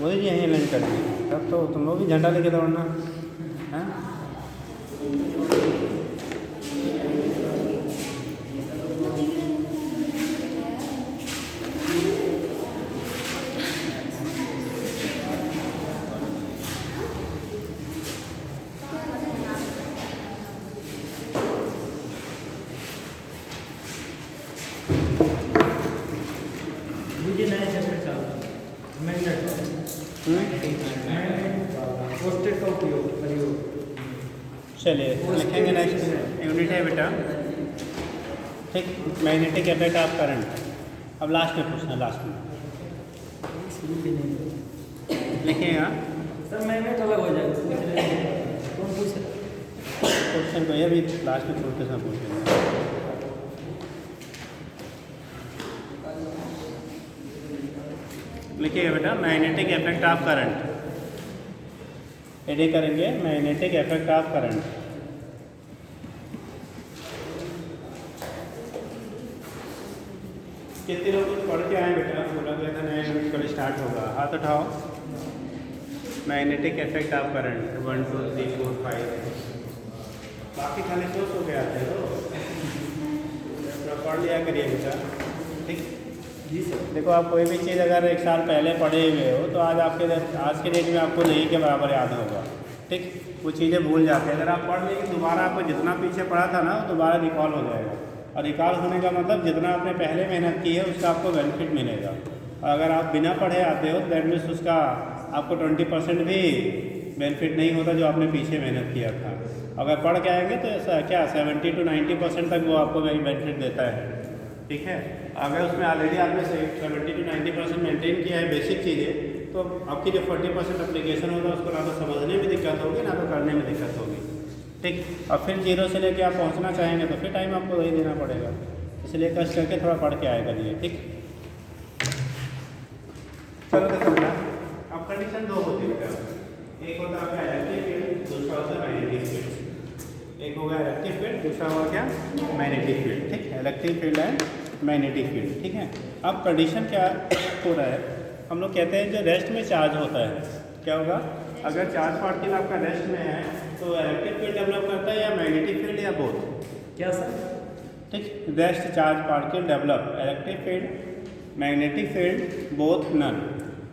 वही यहीं लैंड करेंगे, तब तो तुम लोग भी झंडा लेके दौड़ना है। पोस्टेड का प्रयोग। चलिए लिखेंगे नेक्स्ट यूनिट है बेटा, ठीक, मैग्नेटिक इफेक्ट ऑफ करंट। अब लास्ट में पूछना, लास्ट में लिखिएगा सर मैग्नेट अलग हो जाएगा, कौन पूछे क्वेश्चन को, ये भी लास्ट में छोटे से पूछेंगे। लिखिएगा बेटा magnetic effect of current, add करेंगे मैग्नेटिक इफेक्ट ऑफ करंट। कितने लोग कुछ पढ़ के आए बेटा, बोला गया था नया यूनिट कल स्टार्ट होगा, हाथ उठाओ। मैग्नेटिक इफेक्ट ऑफ करंट 1 2 3 4 5, बाकी खाली सोच हो गया थे तो पढ़ लिया करिए बेटा, ठीक। जी सर। देखो आप कोई भी चीज़ अगर एक साल पहले पढ़े हुए हो तो आज के डेट में आपको नहीं के बराबर याद होगा, ठीक। वो चीज़ें भूल जाते हैं, अगर आप पढ़ लेंगे दोबारा आपको जितना पीछे पढ़ा था ना वो दोबारा रिकॉल हो जाएगा, और रिकॉल होने का मतलब जितना आपने पहले मेहनत की है उसका आपको बेनिफिट मिलेगा। और अगर आप बिना पढ़े आते हो दैट मीन्स उसका आपको 20% भी बेनिफिट नहीं होता जो आपने पीछे मेहनत किया था। अगर पढ़ के आएंगे तो ऐसा क्या 70 to 90% तक वो आपको बेनिफिट देता है, ठीक है। अगर उसमें ऑलरेडी आपने 70 to 90% मेंटेन किया है बेसिक चीज़ें, तो आपकी जो 40% एप्लीकेशन होगा उसको ना तो समझने में दिक्कत होगी ना तो करने में दिक्कत होगी, ठीक। और फिर जीरो से लेके आप पहुंचना चाहेंगे तो फिर टाइम आपको वही देना पड़ेगा, इसलिए कष्ट करके थोड़ा पढ़ के आएगा करिए, ठीक। चलो देखो बेटा, अब कंडीशन दो होती है बेटा, एक होता है आपका इलेक्ट्रिक फील्ड, दूसरा होता है मैग्नेटिक फील्ड। एक होगा इलेक्ट्रिक फील्ड, दूसरा होगा क्या मैग्नेटिक फील्ड, ठीक। Electric field and magnetic field, ठीक है। अब कंडीशन क्या हो रहा है, हम लोग कहते हैं जो रेस्ट में चार्ज होता है क्या होगा, अगर चार्ज पार्टिकल आपका रेस्ट में है तो इलेक्ट्रिक फील्ड डेवलप करता है या मैग्नेटिक फील्ड या बोथ, क्या सर, ठीक। Rest charge particle develop electric field magnetic field both none,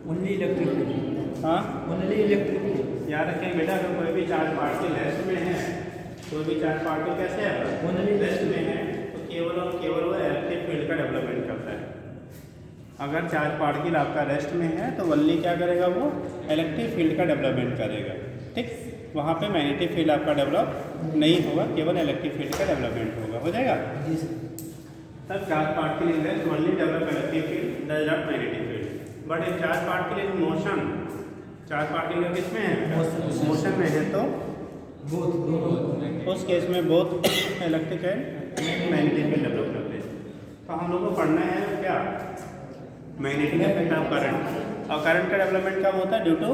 only electric field, हाँ ओनली इलेक्ट्रिक फील्ड। याद रखें बेटा, अगर कोई भी चार्ज पार्टिकल रेस्ट में है, कोई भी चार्ज पार्टिकल कैसे है ओनली रेस्ट में है, तो केवल और केवल वो इलेक्ट्रिक फील्ड का डेवलपमेंट करता है। अगर चार्ज पार्टिकल आपका रेस्ट में है तो वल्ली क्या करेगा, वो इलेक्ट्रिक फील्ड का डेवलपमेंट करेगा, ठीक। वहाँ पे मैग्नेटिक फील्ड आपका डेवलप नहीं होगा, केवल इलेक्ट्रिक फील्ड का डेवलपमेंट होगा, हो जाएगा। जी सर। तब charge particle in rest only develop electric field does not magnetic field, but if charge particle in motion, charge particle किस में है, मोशन में है, तो बोथ दोनों, उस केस में both electric and magnetic field develop करते हैं। तो हम लोग को पढ़ना है क्या, मैग्नेटिक इफेक्ट ऑफ करंट। और करंट का डेवलपमेंट कब होता है, due to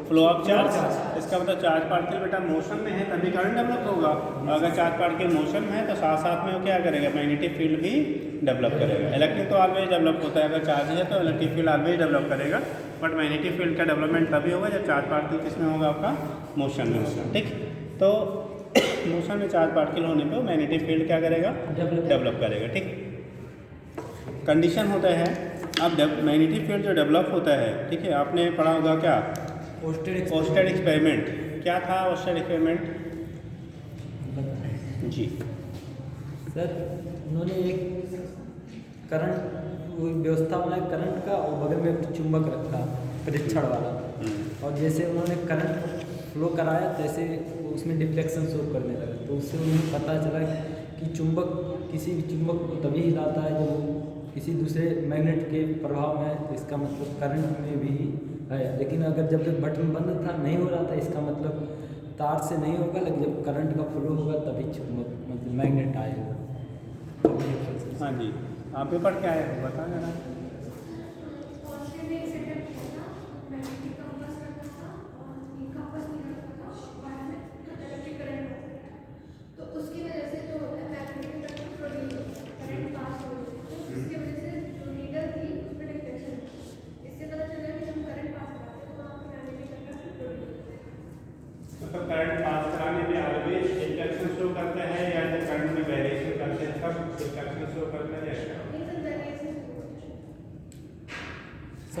flow of charge. इसका मतलब चार्ज पार्टिकल बेटा मोशन में है तभी करंट डेवलप होगा, और अगर चार्ज पार्टिकल मोशन में है तो साथ साथ में वो क्या करेगा, मैग्नेटिक फील्ड भी डेवलप करेगा। इलेक्ट्रिक तो ऑलवेज डेवलप होता है, अगर चार्ज है तो इलेक्ट्रिक फील्ड ऑलवेज डेवलप करेगा, बट मैग्नेटिक फील्ड का डेवलपमेंट तभी होगा जब चार्ज पार्टिकल किस में होगा, आपका मोशन में होगा, ठीक। तो मोशन में चार्ज पार्टिकल होने पे मैग्नेटिक फील्ड क्या करेगा, डेवलप करेगा, ठीक। कंडीशन होता है, अब मैग्नेटिक फील्ड जो डेवलप होता है, ठीक है, आपने पढ़ा होगा क्या ओस्टेड एक्सपेरिमेंट, क्या था ओस्टेड एक्सपेरिमेंट जी सर। उन्होंने एक करंट व्यवस्था बनाई करंट का, और बगल में एक चुंबक रखा परीक्षण वाला, और जैसे उन्होंने करंट फ्लो कराया तैसे उसमें डिफ्लेक्शन शो करने लगा, तो उससे उन्हें पता चला कि चुंबक किसी भी चुंबक को तभी हिलाता है जब वो किसी दूसरे मैग्नेट के प्रभाव में है, तो इसका मतलब करंट में भी है। लेकिन अगर जब तक बटन बंद था नहीं हो रहा था, इसका मतलब तार से नहीं होगा, लेकिन जब करंट का फ्लो होगा तभी चुंबक मतलब मैग्नेट आएगा। हाँ जी, आप भी पढ़ के आए हो, बता जरा।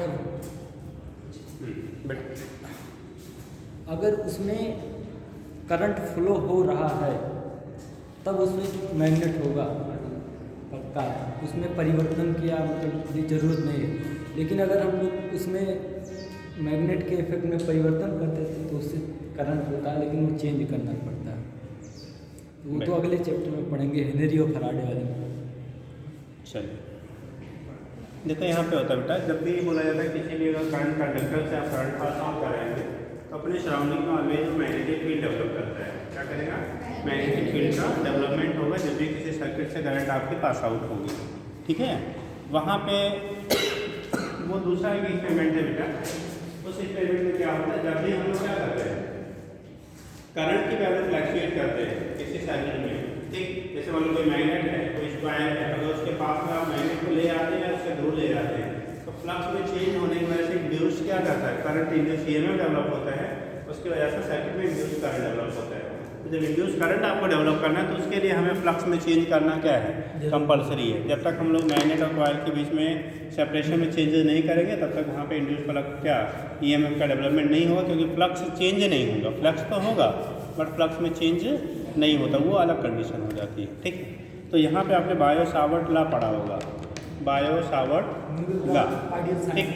सर बेटा अगर उसमें करंट फ्लो हो रहा है तब उसमें मैग्नेट होगा पक्का, उसमें परिवर्तन की मतलब ज़रूरत नहीं है। लेकिन अगर हम लोग उसमें मैग्नेट के इफेक्ट में परिवर्तन करते थे तो उससे करंट होता है, लेकिन वो चेंज करना पड़ता है। वो तो अगले चैप्टर में पढ़ेंगे, हेनरी और फराडे वाले में। चलिए देखो यहाँ पे होता है बेटा, जब भी बोला जाता है किसी भी अगर करंट कंडक्टर से आप करंट पास ऑन करेंगे तो अपने सराउंडिंग में ऑलवेज मैग्नेटिक फील्ड डेवलप करता है। क्या करेगा? मैग्नेटिक फील्ड का डेवलपमेंट होगा जब भी किसी सर्किट से करंट आपके पास आउट होगी। ठीक है, वहाँ पे वो दूसरा एक एक्सपेरिमेंट है बेटा। उस एक्सपेरिमेंट में क्या होता है, जब भी हम लोग क्या करते हैं करंट की वैल्यू फ्लैक्चुएट करते हैं किसी सर्किट में, ठीक, जैसे मान लो कोई मैग्नेट है, कोई स्क्वायर है, अगर उसके पास में आप मैग्नेट को ले आते हैं या उससे दूर ले जाते हैं तो फ्लक्स में चेंज होने की वजह से इंड्यूस क्या करता है, करंट इंड्यूस ईएमएफ डेवलप होता है, उसकी वजह से सर्किट में इंड्यूस करंट डेवलप होता है। तो जब इंड्यूस करंट आपको डेवलप करना है तो उसके लिए हमें फ्लक्स में चेंज करना क्या है, कंपलसरी है। जब तक हम लोग मैग्नेट और कॉइल के बीच में सेपरेशन में चेंजेस नहीं करेंगे तब तक वहाँ पे इंड्यूस फ्लक्स क्या ईएमएफ का डेवलपमेंट नहीं होगा, क्योंकि फ्लक्स चेंज नहीं होगा। फ्लक्स तो होगा बट फ्लक्स में चेंज नहीं होता, वो अलग कंडीशन हो जाती है। ठीक, तो यहाँ पे आपने बायो सावर्ट लॉ पढ़ा होगा, बायो सावर्ट लॉ। ठीक,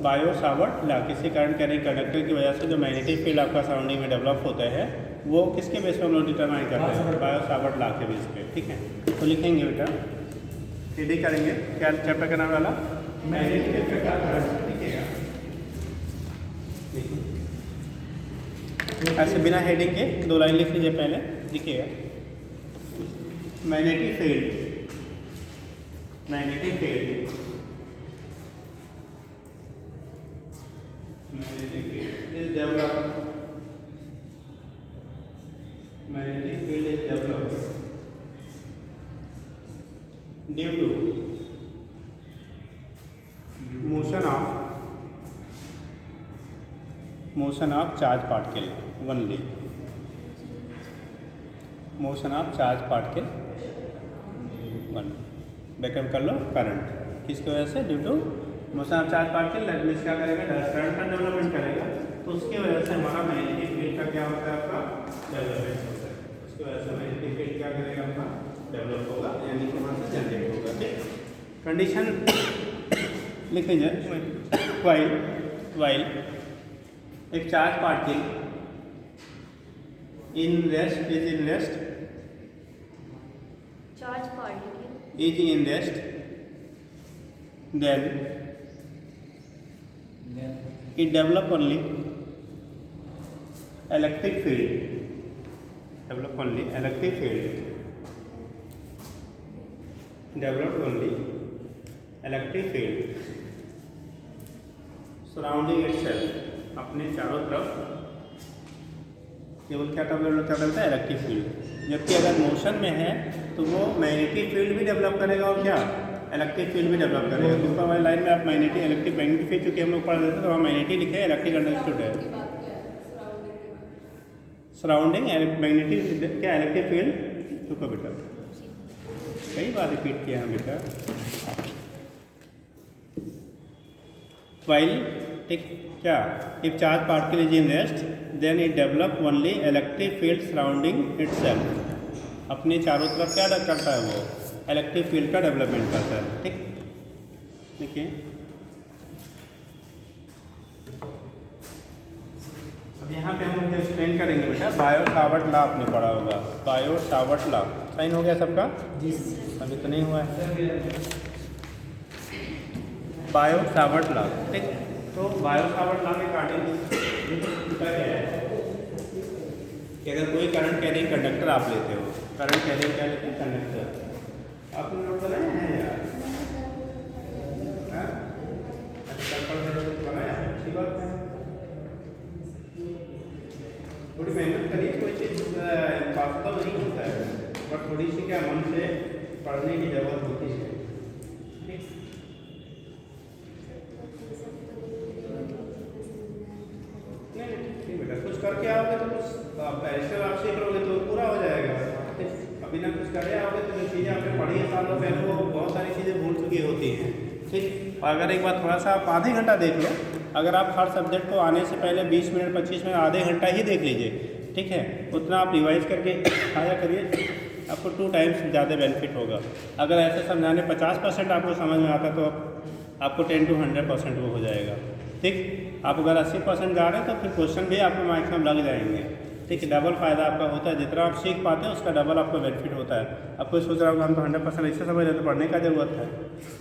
बायो सावर्ट लॉ, किसी करंट कैरिंग कंडक्टर की वजह से जो मैग्नेटिक फील्ड आपका सराउंडिंग में डेवलप होता है वो किसके बेस पर हम लोग डिटरमाइन करते हैं, बायो सावर्ट लॉ के बेस पे। ठीक है, तो लिखेंगे बेटा, सीधी करेंगे, क्या चैप्टर का नाम वाला, मैग्नेटिक इफेक्ट ऑफ करंट। लिखिएगा ऐसे बिना हेडिंग के 2 लाइन लिख लीजिए पहले। लिखिएगा magnetic field, magnetic field, magnetic field is developed, magnetic field is developed due to motion of charge particle only, motion of charge particle one. Backup कर लो करंट, किसकी वजह से, due to motion of charge particle. That means क्या करेगा, current का development करेगा, तो उसकी वजह से हमारा मैग्नेटिक फील्ड का क्या होता है, आपका डेवलपमेंट होता है। उसकी वजह से मैग्नेटिक फील्ड क्या करेगा, आपका डेवलप होगा, यानी कि वहाँ से जनरेट होगा। ठीक, कंडीशन लिख लीजिए, वाइल एक charge particle in rest is in rest, charge particle is in rest, then it develop only electric field, develop only electric field, develop only electric field surrounding itself, अपने चारों तरफ केवल क्या डेवलप करता है, इलेक्ट्रिक फील्ड। जबकि अगर motion में है तो वो मैग्नेटिक फील्ड भी डेवलप करेगा और क्या इलेक्ट्रिक फील्ड भी डेवलप करेगा। तो ऊपर वाली लाइन में आप मैग्नेटिक इलेक्ट्रिक मैग्नेटिक फील्ड चूँकि हम लोग पढ़ देते हैं तो वहाँ मैग्नेटिक लिखे है, इलेक्ट्रिक अंडरस्टूड है। सराउंडिंग मैग्नेटिक क्या इलेक्ट्रिक फील्ड, चुको बेटा कई बार रिपीट किया है बेटा। वाइल ठीक क्या, if charge particle is in rest then it develop only electric field surrounding itself, अपने चारों तरफ क्या करता है वो इलेक्ट्रिक फील्ड का डेवलपमेंट करता है। ठीक, देखिए अब यहाँ पे हम लोग एक्सप्लेन करेंगे बेटा, बायो सावर्ट लॉ आपने पढ़ा होगा, बायो सावर्ट लॉ। साइन हो गया सबका? जी अभी तो नहीं हुआ है। बायो सावर्ट लॉ, ठीक, तो बायो सावर्ट लॉ के अकॉर्डिंग क्या है कि अगर कोई करंट कैरिंग कंडक्टर आप लेते हो, करंट कैरिंग क्या लेते हैं, कंडक्टर आपने नोट बनाया है यार, अच्छा बनाया है, अच्छी बात है। थोड़ी मेहनत करिए, कोई चीज़ वास्तव नहीं होता है, बट थोड़ी सी क्या मन से पढ़ने की जरूरत होती है। नहीं बेटा, कुछ करके आओगे तो कुछ ऐसे आप सीख लोगे तो पूरा हो जाएगा। अभी ना कुछ करे आओगे तो जो चीज़ें आपने पढ़ी है सालों पहले वो बहुत सारी चीज़ें भूल चुकी होती हैं। ठीक। और अगर एक बार थोड़ा सा आप आधे घंटा देख लो, अगर आप हर सब्जेक्ट को आने से पहले 20 मिनट 25 मिनट आधे घंटा ही देख लीजिए, ठीक है, उतना आप रिवाइज करके आया करिए, आपको 2 टाइम्स ज़्यादा बेनिफिट होगा। अगर ऐसे समझाने 50% आपको समझ में आता तो आपको 10 to 100% वो हो जाएगा, ठीक। आप अगर 80% जा रहे हैं तो फिर क्वेश्चन भी आपको मैक्सिमम लग जाएंगे, ठीक है। डबल फ़ायदा आपका होता है, जितना आप सीख पाते हैं उसका डबल आपको बेनिफिट होता है। अब कोई सोच रहा होगा हम तो 100% ऐसे समझ रहे तो पढ़ने का ज़रूरत है,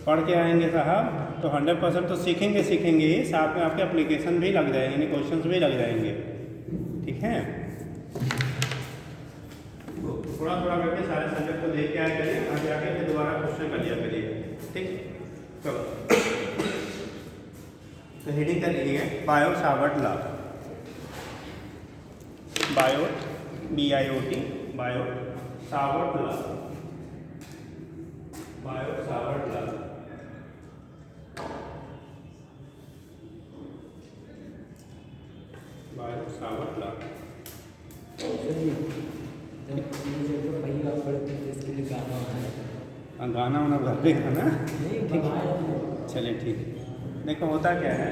पढ़ के आएंगे साहब तो 100% तो सीखेंगे ही, साथ में आपके एप्लीकेशन भी लग जाएंगे, यानी क्वेश्चन भी लग जाएंगे, ठीक है। थोड़ा थोड़ा करके सारे सब्जेक्ट को देख के आया करिए, आगे आके फिर दोबारा क्वेश्चन कर लिया करिए, ठीक। चलो तो हेडिंग कर लीजिए Biot Savart law, bio BIOT Biot Savart law, Biot Savart law, Biot Savart law. भाई आप पढ़ते थे इसके लिए गाना है, गाना वाना भर देगा ना, नहीं ठीक। चलिए ठीक है। देखो होता क्या है,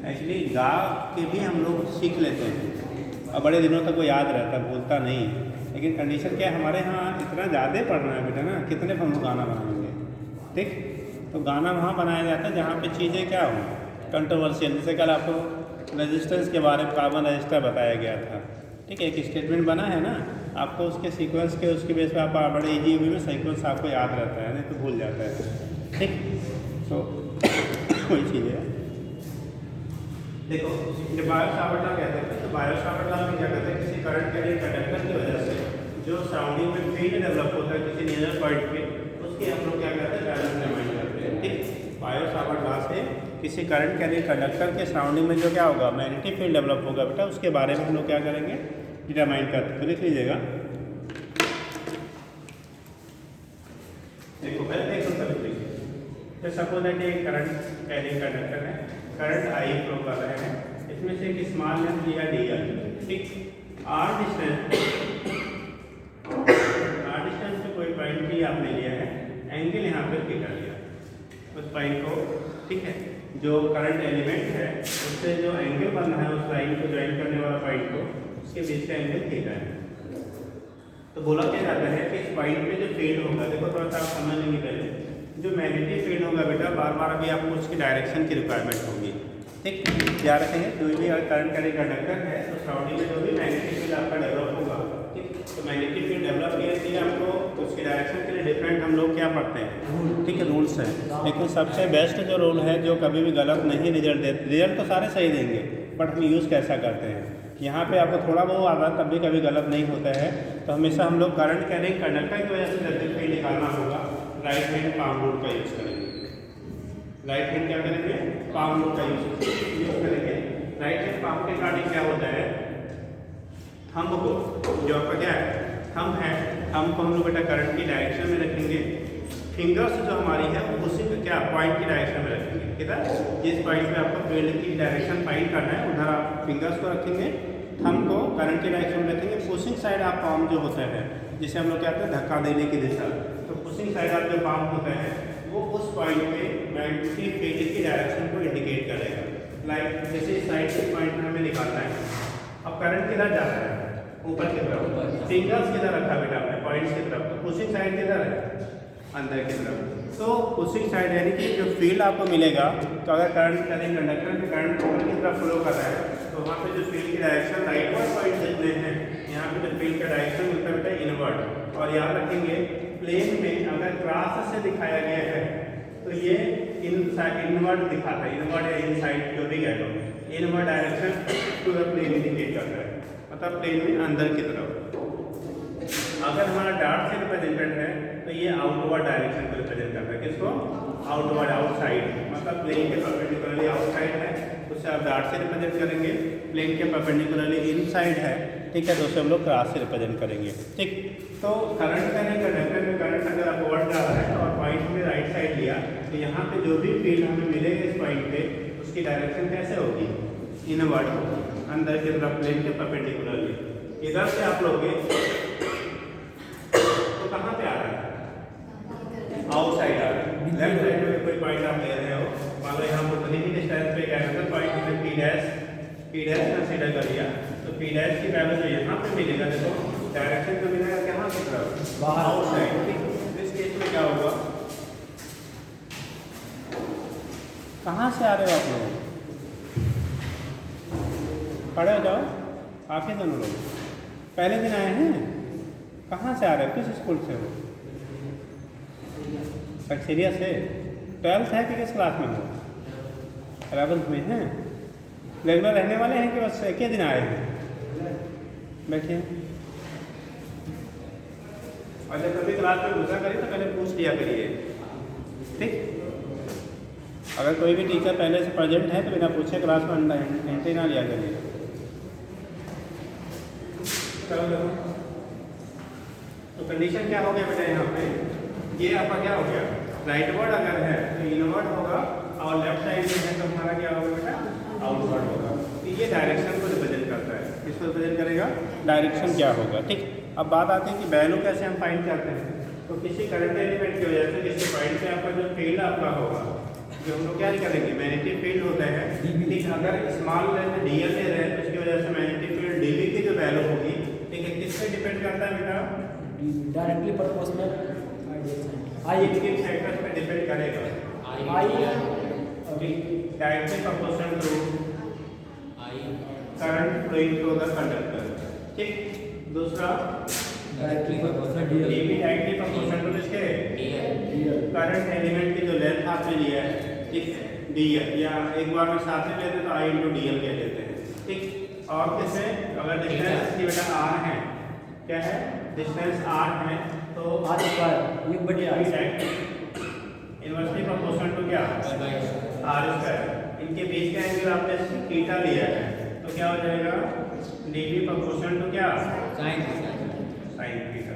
एक्चुअली गा के भी हम लोग सीख लेते हैं और बड़े दिनों तक वो याद रहता है, भूलता नहीं है। लेकिन कंडीशन क्या है, हमारे यहाँ इतना ज़्यादा पढ़ना है बेटा ना, कितने हम लोग गाना बनाएंगे, ठीक। तो गाना वहाँ बनाया जाता है जहाँ पे चीज़ें क्या हों कंट्रोवर्शियल। जैसे कल आपको रेजिस्टेंस के बारे में कार्बन रजिस्टर बताया गया था, ठीक है। एक स्टेटमेंट बना है ना, आपको उसके सीक्वेंस के उसके बेस पर आप बड़े ईजी वे में सीक्वेंस आपको याद रहता है, नहीं तो भूल जाता है, ठीक। तो वही चीज़ है। देखो जब बायो सावर्ट लॉ कहते हैं तो बायो सावर्ट लॉ में क्या कहते हैं, किसी करंट कैरियर कंडक्टर की वजह से जो सराउंडिंग में फील्ड डेवलप होता है किसी नियर पॉइंट पे, उसकी हम लोग क्या कहते हैं, बैलेंस डिटरमाइन करते हैं, ठीक। बायो सावर्ट लॉ से किसी करंट कैरियर कंडक्टर के सराउंडिंग में जो क्या होगा, मैग्नेटिक फील्ड डेवलप होगा बेटा, उसके बारे में हम लोग क्या करेंगे, डिटरमाइन करते हैं। तो लिख लीजिएगा, देखो पहले देखो तभी देखिए। तो सपोज दैट ये करंट कैरियर कंडक्टर है, करंट I फ्लो कर रहे हैं, इसमें से एक स्मॉल लेंथ लिया DL, ठीक। R डिस्टेंस पे कोई पॉइंट भी आपने लिया है, एंगल यहाँ पर थीटा लिया उस पॉइंट को, ठीक है। जो करंट एलिमेंट है उससे जो एंगल बना है उस लाइन को ज्वाइन करने वाला पॉइंट को, उसके बीच का एंगल थीटा है। तो बोला क्या जाता है कि इस पॉइंट पे जो फील्ड होगा, देखो थोड़ा सा आप समझ लेंगे पहले, जो मैग्नेटिक फील्ड होगा बेटा बार बार अभी आपको उसकी डायरेक्शन की रिक्वायरमेंट होगी, ठीक। याद रखेंगे कोई भी करंट कैरियर कंडक्टर है तो सराउंडिंग में जो भी मैग्नेटिक फील्ड आपका डेवलप होगा, ठीक। तो मैग्नेटिक फील्ड डेवलप करने के लिए आपको उसकी डायरेक्शन के लिए डिफरेंट हम लोग क्या पढ़ते हैं, ठीक है, रूल्स हैं। लेकिन सबसे बेस्ट जो रूल है जो कभी भी गलत नहीं रिजल्ट देते, रिजल्ट तो सारे सही देंगे बट हम यूज़ कैसा करते हैं, यहाँ पे आपको थोड़ा बहुत आता तब भी कभी गलत नहीं होता है। तो हमेशा हम लोग करंट कैरियर कंडक्टर की वजह से इलेक्ट्रिक फील्ड निकालना होगा, राइट हैंड पाम रूल का यूज़ करेंगे। राइट हैंड क्या करेंगे, पाम रूल का यूज़ करेंगे। राइट हैंड पाम के अकॉर्डिंग क्या होता है, थंब को जो आपका क्या है थंब है, थंब को हम लोग बेटा करंट की डायरेक्शन में रखेंगे, फिंगर्स जो हमारी है वो उसी क्या पॉइंट की डायरेक्शन में रखेंगे, किधर, जिस पॉइंट पे आपको फील्ड की डायरेक्शन फाइंड करना है उधर आप फिंगर्स को रखेंगे, थंब को करंट की डायरेक्शन में रखेंगे। पुशिंग साइड आप पाम जो होता है जिसे हम लोग कहते हैं धक्का देने की दिशा, तो पुशिंग साइड आप जो पाम होता है वो उस पॉइंट पे मैग्नेटिक फील्ड की डायरेक्शन को इंडिकेट करेगा। लाइक जैसे इस साइड से पॉइंट में हमें निकालना है, अब करंट किधर जाता है, ऊपर की तरफ, फिंगर्स किधर रखा बेटा आपने, पॉइंट्स की तरफ, तो पुशिंग साइड किधर है, अंदर की तरफ। तो पुशिंग साइड यानी कि जो फील्ड आपको मिलेगा, तो अगर करंट कैरियर कंडक्टर में करंट ऊपर की तरफ फ्लो कर रहा है तो वहाँ पे जो फील्ड की डायरेक्शन राइटवर्ड पॉइंट जितने हैं, यहाँ पे जो फील्ड का डायरेक्शन मिलता है बेटा इनवर्ड। और याद रखेंगे प्लेन में अगर क्रॉस से दिखाया गया है तो ये इनवर्ड दिखाता है, इनवर्ड या इनसाइड जो भी कह लो, inward direction to the plane indicate करता है, मतलब प्लेन में अंदर की तरफ। अगर हमारा डार्ट से रिप्रेजेंटेड है तो ये आउटवर्ड डायरेक्शन को रिप्रेजेंट करता है, किसको, आउटवर्ड, आउटसाइड, मतलब प्लेन के परपेंडिकुलरली आउटसाइड है उसे आप डार्ट से रिप्रेजेंट करेंगे, प्लेन के परपेंडिकुलरली इनसाइड है, ठीक है, तो उसे हम लोग क्रॉस से रिप्रेजेंट करेंगे, ठीक। तो करंट कैरियर कंडक्टर में करंट अगर अपवर्ड जा रहा है और पॉइंट में राइट साइड लिया तो यहाँ पे जो भी फील्ड हमें मिलेगा इस पॉइंट पे उसकी डायरेक्शन कैसे होगी, इनवर्ड होगी, अंदर की तरफ प्लेन के परपेंडिकुलरली। इधर से आप लोगे तो कहाँ पे आ रहा है, आउटसाइड आ रहा है, लेफ्ट साइड में पी डैश कंसीडर कर लिया तो पी डैश की वैल्यू जो यहाँ पे मिलेगा, देखो डायरेक्शन तो मिलेगा कहाँ की तरफ, बाहर आउटसाइड। इस केस में क्या होगा, कहाँ से आ रहे हो आप लोग, खड़े हो जाओ, आके दोनों लोग पहले दिन आए हैं, कहाँ से आ रहे हो, किस स्कूल से हो, सक्सेरिया से, 12th है कि किस क्लास में हो, 11th में हैं, रेगुलर रहने वाले हैं कि बस एक ही दिन आए हैं, बैठिए। और जब कभी क्लास में घुसा करिए तो पहले पूछ लिया करिए, ठीक। अगर कोई भी टीचर पहले से प्रेजेंट है तो बिना पूछे क्लास में एंट्री ना लिया करिए। चलो देखो, तो कंडीशन क्या हो गया बेटा, यहाँ पे ये आपका क्या हो गया, राइट वर्ड अगर है तो इनवर्ड होगा और लेफ्ट साइड में है तो हमारा क्या होगा बेटा, आउटवर्ड होगा। तो ये डायरेक्शन को रिप्रेजेंट करता है, किसको रिप्रेजेंट करेगा, डायरेक्शन क्या होगा, ठीक। अब बात आती है कि वैल्यू कैसे हम फाइंड करते हैं। तो किसी करंट एलिमेंट की वजह से किसी पॉइंट पे आपका जो फील्ड आपका होगा, जो हम लोग क्या करेंगे, मैग्नेटिक फील्ड होता है, ठीक। अगर स्मॉल लेंथ डीएल ले रहे हैं तो उसकी वजह से मैग्नेटिक फील्ड डीबी की जो वैल्यू होगी, ठीक है, किस पे डिपेंड करता है बेटा, डायरेक्टली प्रोपोर्शनल आई के फैक्टर्स पे डिपेंड करेगा, directly proportional to current flowing through the conductor, ठीक। दूसरा directly proportional DL, DB directly proportional to किसके, करंट एलिमेंट की जो लेंथ आपने लिया है, ठीक, डीएल, या एक बार में साथ में लेते तो आई इंटू डीएल कह देते हैं, ठीक। और किससे, अगर डिस्टेंस की बेटा आर है, क्या है, डिस्टेंस आर है तो आर स्क्वायर ये बटे आर इनवर्सली प्रोपोर्शनल टू क्या, आर स्क्वायर। इनके बीच का एंगल आपने थीटा लिया है तो क्या हो जाएगा, डीबी प्रोपोर्शनल टू क्या, साइन थीटा।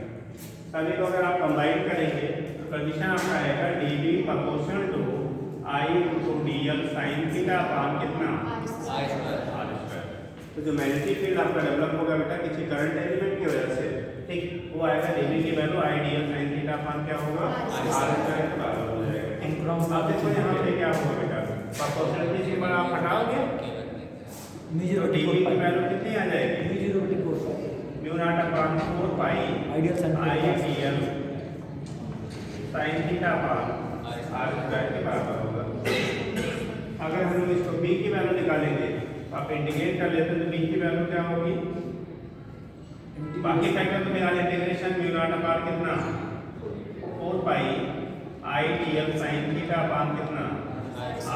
सभी को अगर आप कंबाइन करेंगे तो कंडीशन आपका आएगा DB proportional to I into DL sine theta upon कितना, आर स्क्वायर। तो जो मैग्नेटिक फील्ड आपका डेवलप होगा बेटा किसी करंट एलिमेंट की वजह से, ठीक, वो आएगा डीबी की वैल्यू आई डीएल साइन थीटा अपान क्या होगा, आर स्क्वायर के बराबर हो जाएगा। अब देखो यहाँ पे क्या होगा बेटा, प्रोपोर्शनलिटी से बड़ा आप हटाओगे तो डीबी की वैल्यू कितनी आ जाएगी, mu naught upon 4 pi IDL sine theta upon R square के बराबर होगा। अगर हम लोग इसको बी की वैल्यू निकालेंगे तो आप इंटीग्रेट कर लेते हैं तो बी की वैल्यू क्या होगी, बाकी फैक्टर तो मेरा इंटीग्रेशन म्यू नॉट अपान कितना 4 pi IDL sine theta upon कितना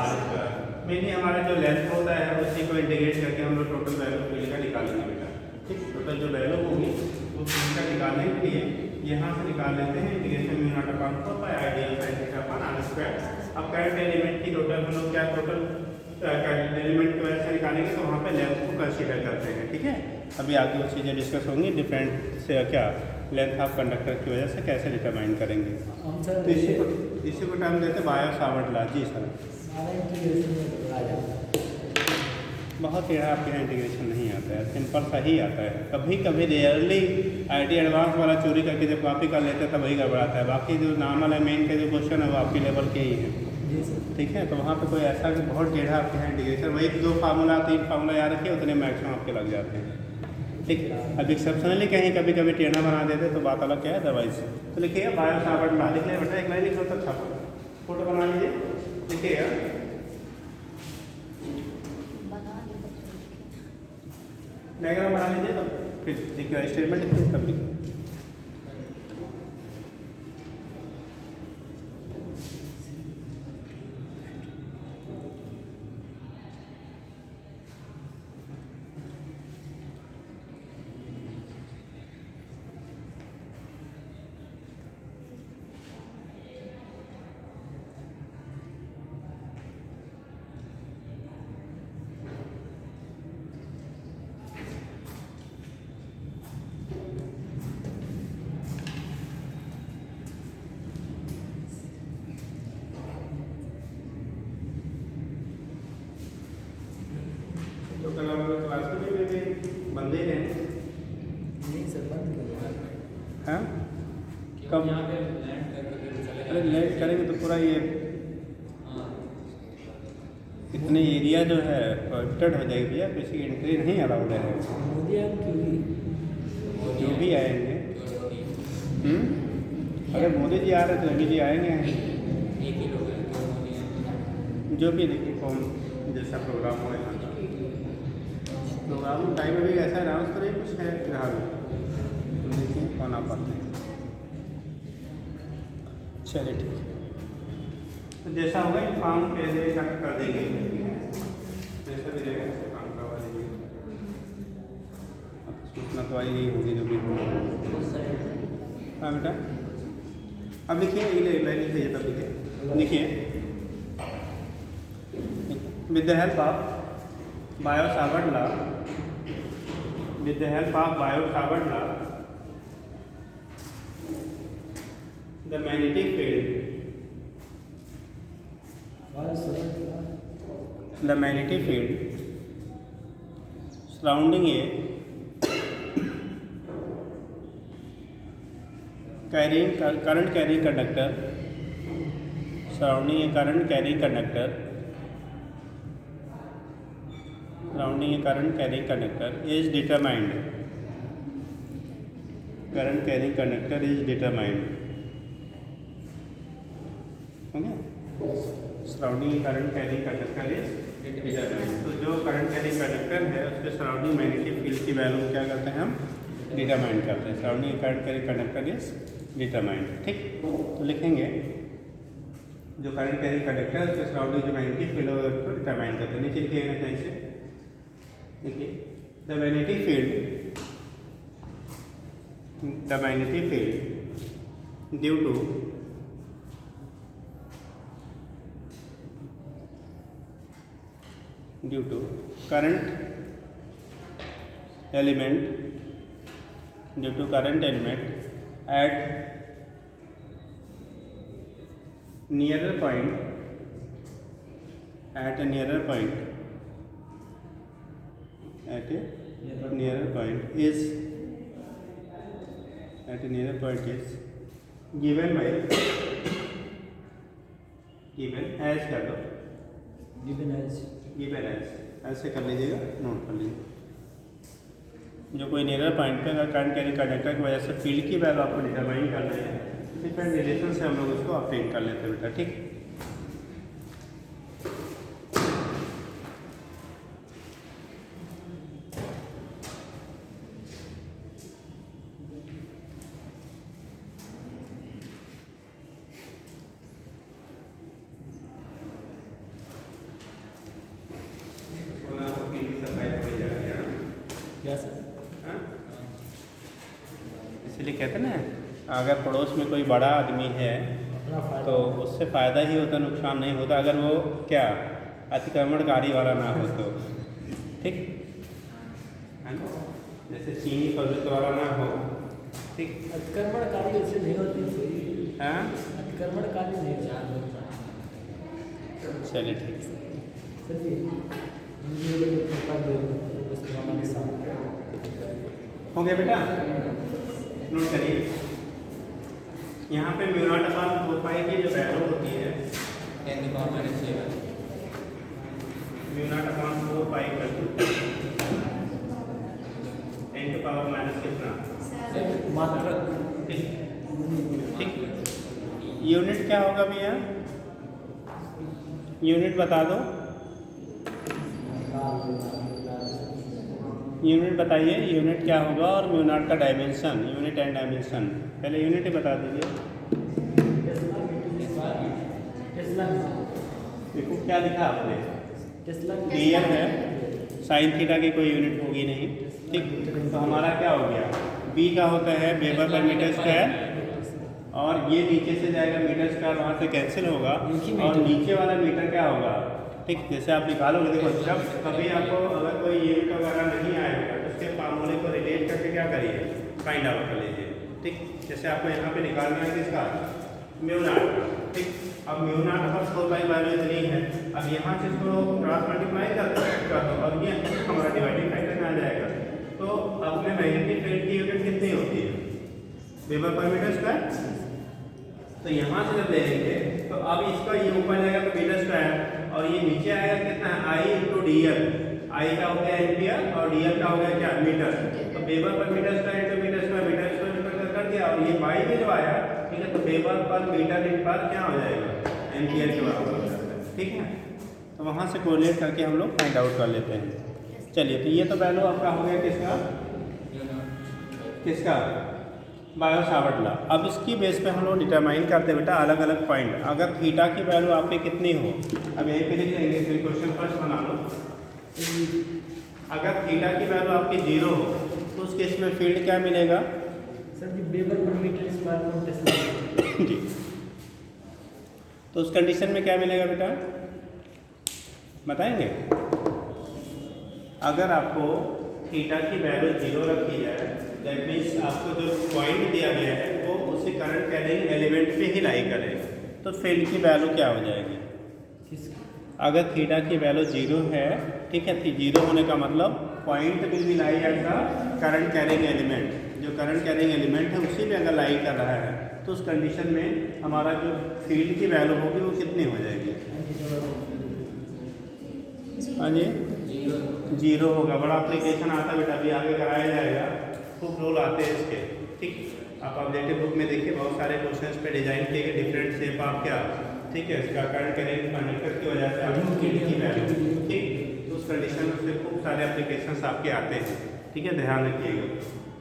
आर स्क्वायर। मेनली हमारा जो लेंथ होता है उसी को इंटीग्रेट करके हम लोग टोटल वैल्यू फील्ड का निकालेंगे बेटा, ठीक। टोटल जो वैल्यू होगी वो फील्ड का निकालने के लिए यहाँ से निकाल लेते हैं integration mu naught upon 4 pi IDL sine theta upon R square. अब करंट एलिमेंट की टोटल हम लोग क्या टोटल एलिमेंट की वजह से निकालेंगे तो वहाँ पे लेंथ को कंसीडर करते हैं, ठीक है। अभी आगे वो चीज़ें डिस्कस होंगी, डिफरेंट से क्या लेंथ ऑफ कंडक्टर की वजह से कैसे डिटरमाइन करेंगे। तो इसी को टाइम देते बायो सावर्ट लॉ। जी सर, बहुत टेढ़ा आपके यहाँ इंटीग्रेशन नहीं आता है, सिंपल सा ही आता है। कभी कभी रेयरली आईटी एडवांस वाला चोरी करके जब कॉपी कर लेते हैं तब वही गड़बड़ाता है, बाकी जो नॉर्मल है मेन के जो क्वेश्चन है वो आपके लेवल के ही हैं, ठीक है। तो वहाँ पे कोई ऐसा कि बहुत टेढ़ा आपके यहाँ इंटीग्रेशन, वही 2 फार्मूला 3 फार्मूला याद रखिए उतने मैक्सिमम आपके लग जाते हैं, ठीक। अब एक्सेप्शनली कहीं कभी कभी टेढ़ा बना देते तो बात अलग क्या है, अदरवाइज तो लिखिए बायो सावर्ट लॉ लिख लिया बेटा, एक लाइन लिखो तो अच्छा फोटो बना लीजिए, लिखिएगा डायग्राम बना लीजिए तो फिर देखिए स्टेटमेंट लिखिए तब लिखिए। तो कल आप लोग क्लास में भी बंदे हैं, नहीं सर बंद करो, हाँ कब यहाँ पे लैंड करके अरे लैंड करेंगे तो पूरा ये इतनी एरिया जो है प्रोटेक्टेड हो जाएगी भैया, किसी की एंट्री नहीं अलाउड है। मोदी आए क्यों जो भी आएंगे, अगर मोदी जी आ रहे तो रवि जी आएंगे। एक ही लोग हैं जो मोदी हैं। जो भी देखिए कौन जैसा प्रोग्राम हो यहाँ का प्रोग्राम टाइम अभी ऐसा अनाउंस करें कुछ है फिलहाल, तो देखिए कौन आ पाते हैं। चलिए ठीक है, तो जैसा होगा इन्फॉर्म पहले कर देंगे, जैसा भी रहेगा ऐसे काम करवा देंगे। अब सूचना तो आई नहीं होगी जो भी होगा। हाँ बेटा, अब लिखिए, मैं लिख दीजिए तब लिखिए। With the help of Biot-Savart law, with the help of Biot-Savart law, the magnetic field, the magnetic field surrounding a current carrying conductor, surrounding a current carrying conductor, surrounding a current carrying conductor is determined. Current carrying conductor is determined. Okay? Surrounding a current carrying conductor is determined. तो जो current carrying conductor है उसके surrounding magnetic field की value क्या करते हैं हम? determine करते हैं। Surrounding a current carrying conductor is determined. ठीक? तो लिखेंगे जो current carrying conductor है उसके surrounding जो magnetic field है उसको determine करते हैं। नीचे लिखिएगा कहीं से देखिए, the magnetic field due to current element at nearer point at a nearer point is given as कर दो, given as ऐसे कर लीजिएगा, नोट कर लीजिए। जो कोई नियर पॉइंट पे अगर करंट कैरी कंडक्टर की वजह से फील्ड की वैल्यू आपको डिटरमाइन करना है, डिफरेंट रिलेशन से हम लोग उसको ऑब्टेन कर लेते हैं बेटा। ठीक, इसलिए कहते हैं ना, अगर पड़ोस में कोई बड़ा आदमी है तो उससे फ़ायदा ही होता, नुकसान नहीं होता, अगर वो क्या अतिक्रमणकारी वाला ना हो तो। ठीक है ना, जैसे चीनी प्रदूषित वाला ना हो। ठीक, अतिक्रमणकारी ऐसे नहीं होती, हाँ अतिक्रमणकारी नहीं होता। चलिए ठीक है, हो गया बेटा, नोट करिए। यहाँ पे म्यू0 अपान 4 की जो वैल्यू होती है 10 की पावर -7 म्यू0 अपान 4 कर दो, 10 की पावर माइनस कितना मात्र। ठीक, यूनिट क्या होगा भैया, यूनिट बता दो, यूनिट बताइए, यूनिट क्या होगा और म्यू0 का डायमेंशन, यूनिट एंड डायमेंशन। पहले यूनिट ही बता दीजिए। देखो क्या लिखा आपने, क्लियर है, साइन थीटा की कोई यूनिट होगी नहीं। ठीक, तो हमारा क्या हो गया, बी का होता है वेबर पर मीटर स्क्वायर, और ये नीचे से जाएगा मीटर स्क्वायर, वहाँ से कैंसिल होगा, और नीचे वाला मीटर क्या होगा। ठीक, जैसे आप निकालोगे, देखो जब कभी आपको अगर कोई यूनिट वगैरह नहीं आएगा तो उसके फार्मूले को रिलेट करके क्या करिए, फाइंड आउट कर लीजिए। ठीक, जैसे आपको यहाँ पे निकालना है किसका, म्यू0। ठीक, अब म्यू0 पर 4 वैल्यू इतनी है, अब यहाँ से इसको क्रॉस मल्टीप्लाई कर दो और ये हमारा डिवाइडिंग फैक्टर में आ जाएगा। तो अपने मैग्नेटिक फील्ड की यूनिट कितनी होती है, वेबर पर मीटर स्क्वायर। तो यहाँ से जब ले लेंगे तो अब इसका ये ऊपर जाएगा तो मीटर स्क्वायर, और ये नीचे आएगा कितना, आई इंटू डी एल। आई का हो गया एम्पियर और डी एल का हो गया क्या, मीटर। तो वेबर पर metre square into metre square, metre square कर दिया। और ये बाई में जो आया, ठीक है, तो वेबर पर मीटर इन पर क्या हो जाएगा, एम्पियर के बराबर हो जाता है। ठीक है, तो वहाँ से कोरिलेट करके हम लोग फाइंड आउट कर लेते हैं। चलिए, तो ये तो वैल्यू आपका हो गया किसका, किसका, बायो सावर्ट लॉ। अब इसकी बेस पे हम लोग डिटरमाइन करते हैं बेटा अलग अलग पॉइंट। अगर थीटा की वैल्यू आपकी कितनी हो, अब यहीं पे लिख लेंगे, फिर क्वेश्चन फर्स्ट बना लो। अगर थीटा की वैल्यू आपकी 0 हो तो उस केस में फील्ड क्या मिलेगा सर जी, वेबर पर मीटर स्क्वायर पर टेस्ला जी। तो उस कंडीशन में क्या मिलेगा बेटा, बताएंगे। अगर आपको थीटा की वैल्यू 0 रखी जाए, दैट मीन्स आपको जो पॉइंट दिया गया है वो उसी करंट कैरिंग एलिमेंट पे ही लाई करेगा, तो फील्ड की वैल्यू क्या हो जाएगी। अगर थीटा की वैल्यू 0 है, ठीक है, 0 होने का मतलब point will B lie at the current carrying element. जो करंट कैरिंग एलिमेंट है उसी में अगर लाई कर रहा है, तो उस कंडीशन में हमारा जो फील्ड की वैल्यू होगी वो कितनी हो जाएगी। हाँ जी, 0 होगा। बड़ा एप्लीकेशन आता है बेटा, अभी आगे कराया जाएगा, खूब रोल आते हैं इसके। ठीक, आप अपडेटेड बुक में देखिए, बहुत सारे क्वेश्चंस पे डिजाइन किए गए, डिफरेंट शेप आप क्या, ठीक है, इसका करंट कैरिंग कंडक्टर की वजह से आपको फील्ड की वैल्यू, ठीक, तो उस कंडीशन में उससे खूब सारे एप्लीकेशंस आपके आते हैं। ठीक है, ध्यान रखिएगा।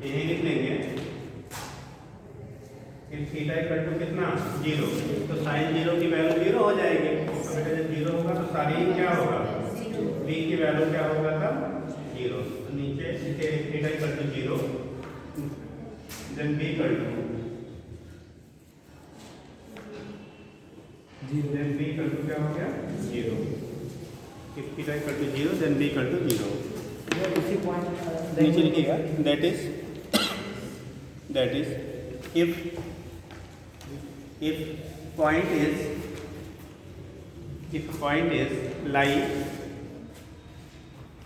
यही लिख लेंगे थीटा इक्वल टू कितना, 0, तो साइन 0 की वैल्यू 0 हो जाएगी। तो बेटा जब 0 होगा तो सारी क्या होगा, b की वैल्यू क्या होगा तब, 0। तो नीचे theta equal to 0, then b equal to 0, then b equal to क्या हो गया, 0। if theta equal to 0, then b equal to 0। उसी पॉइंट नीचे लिखिएगा, that is if point is lie,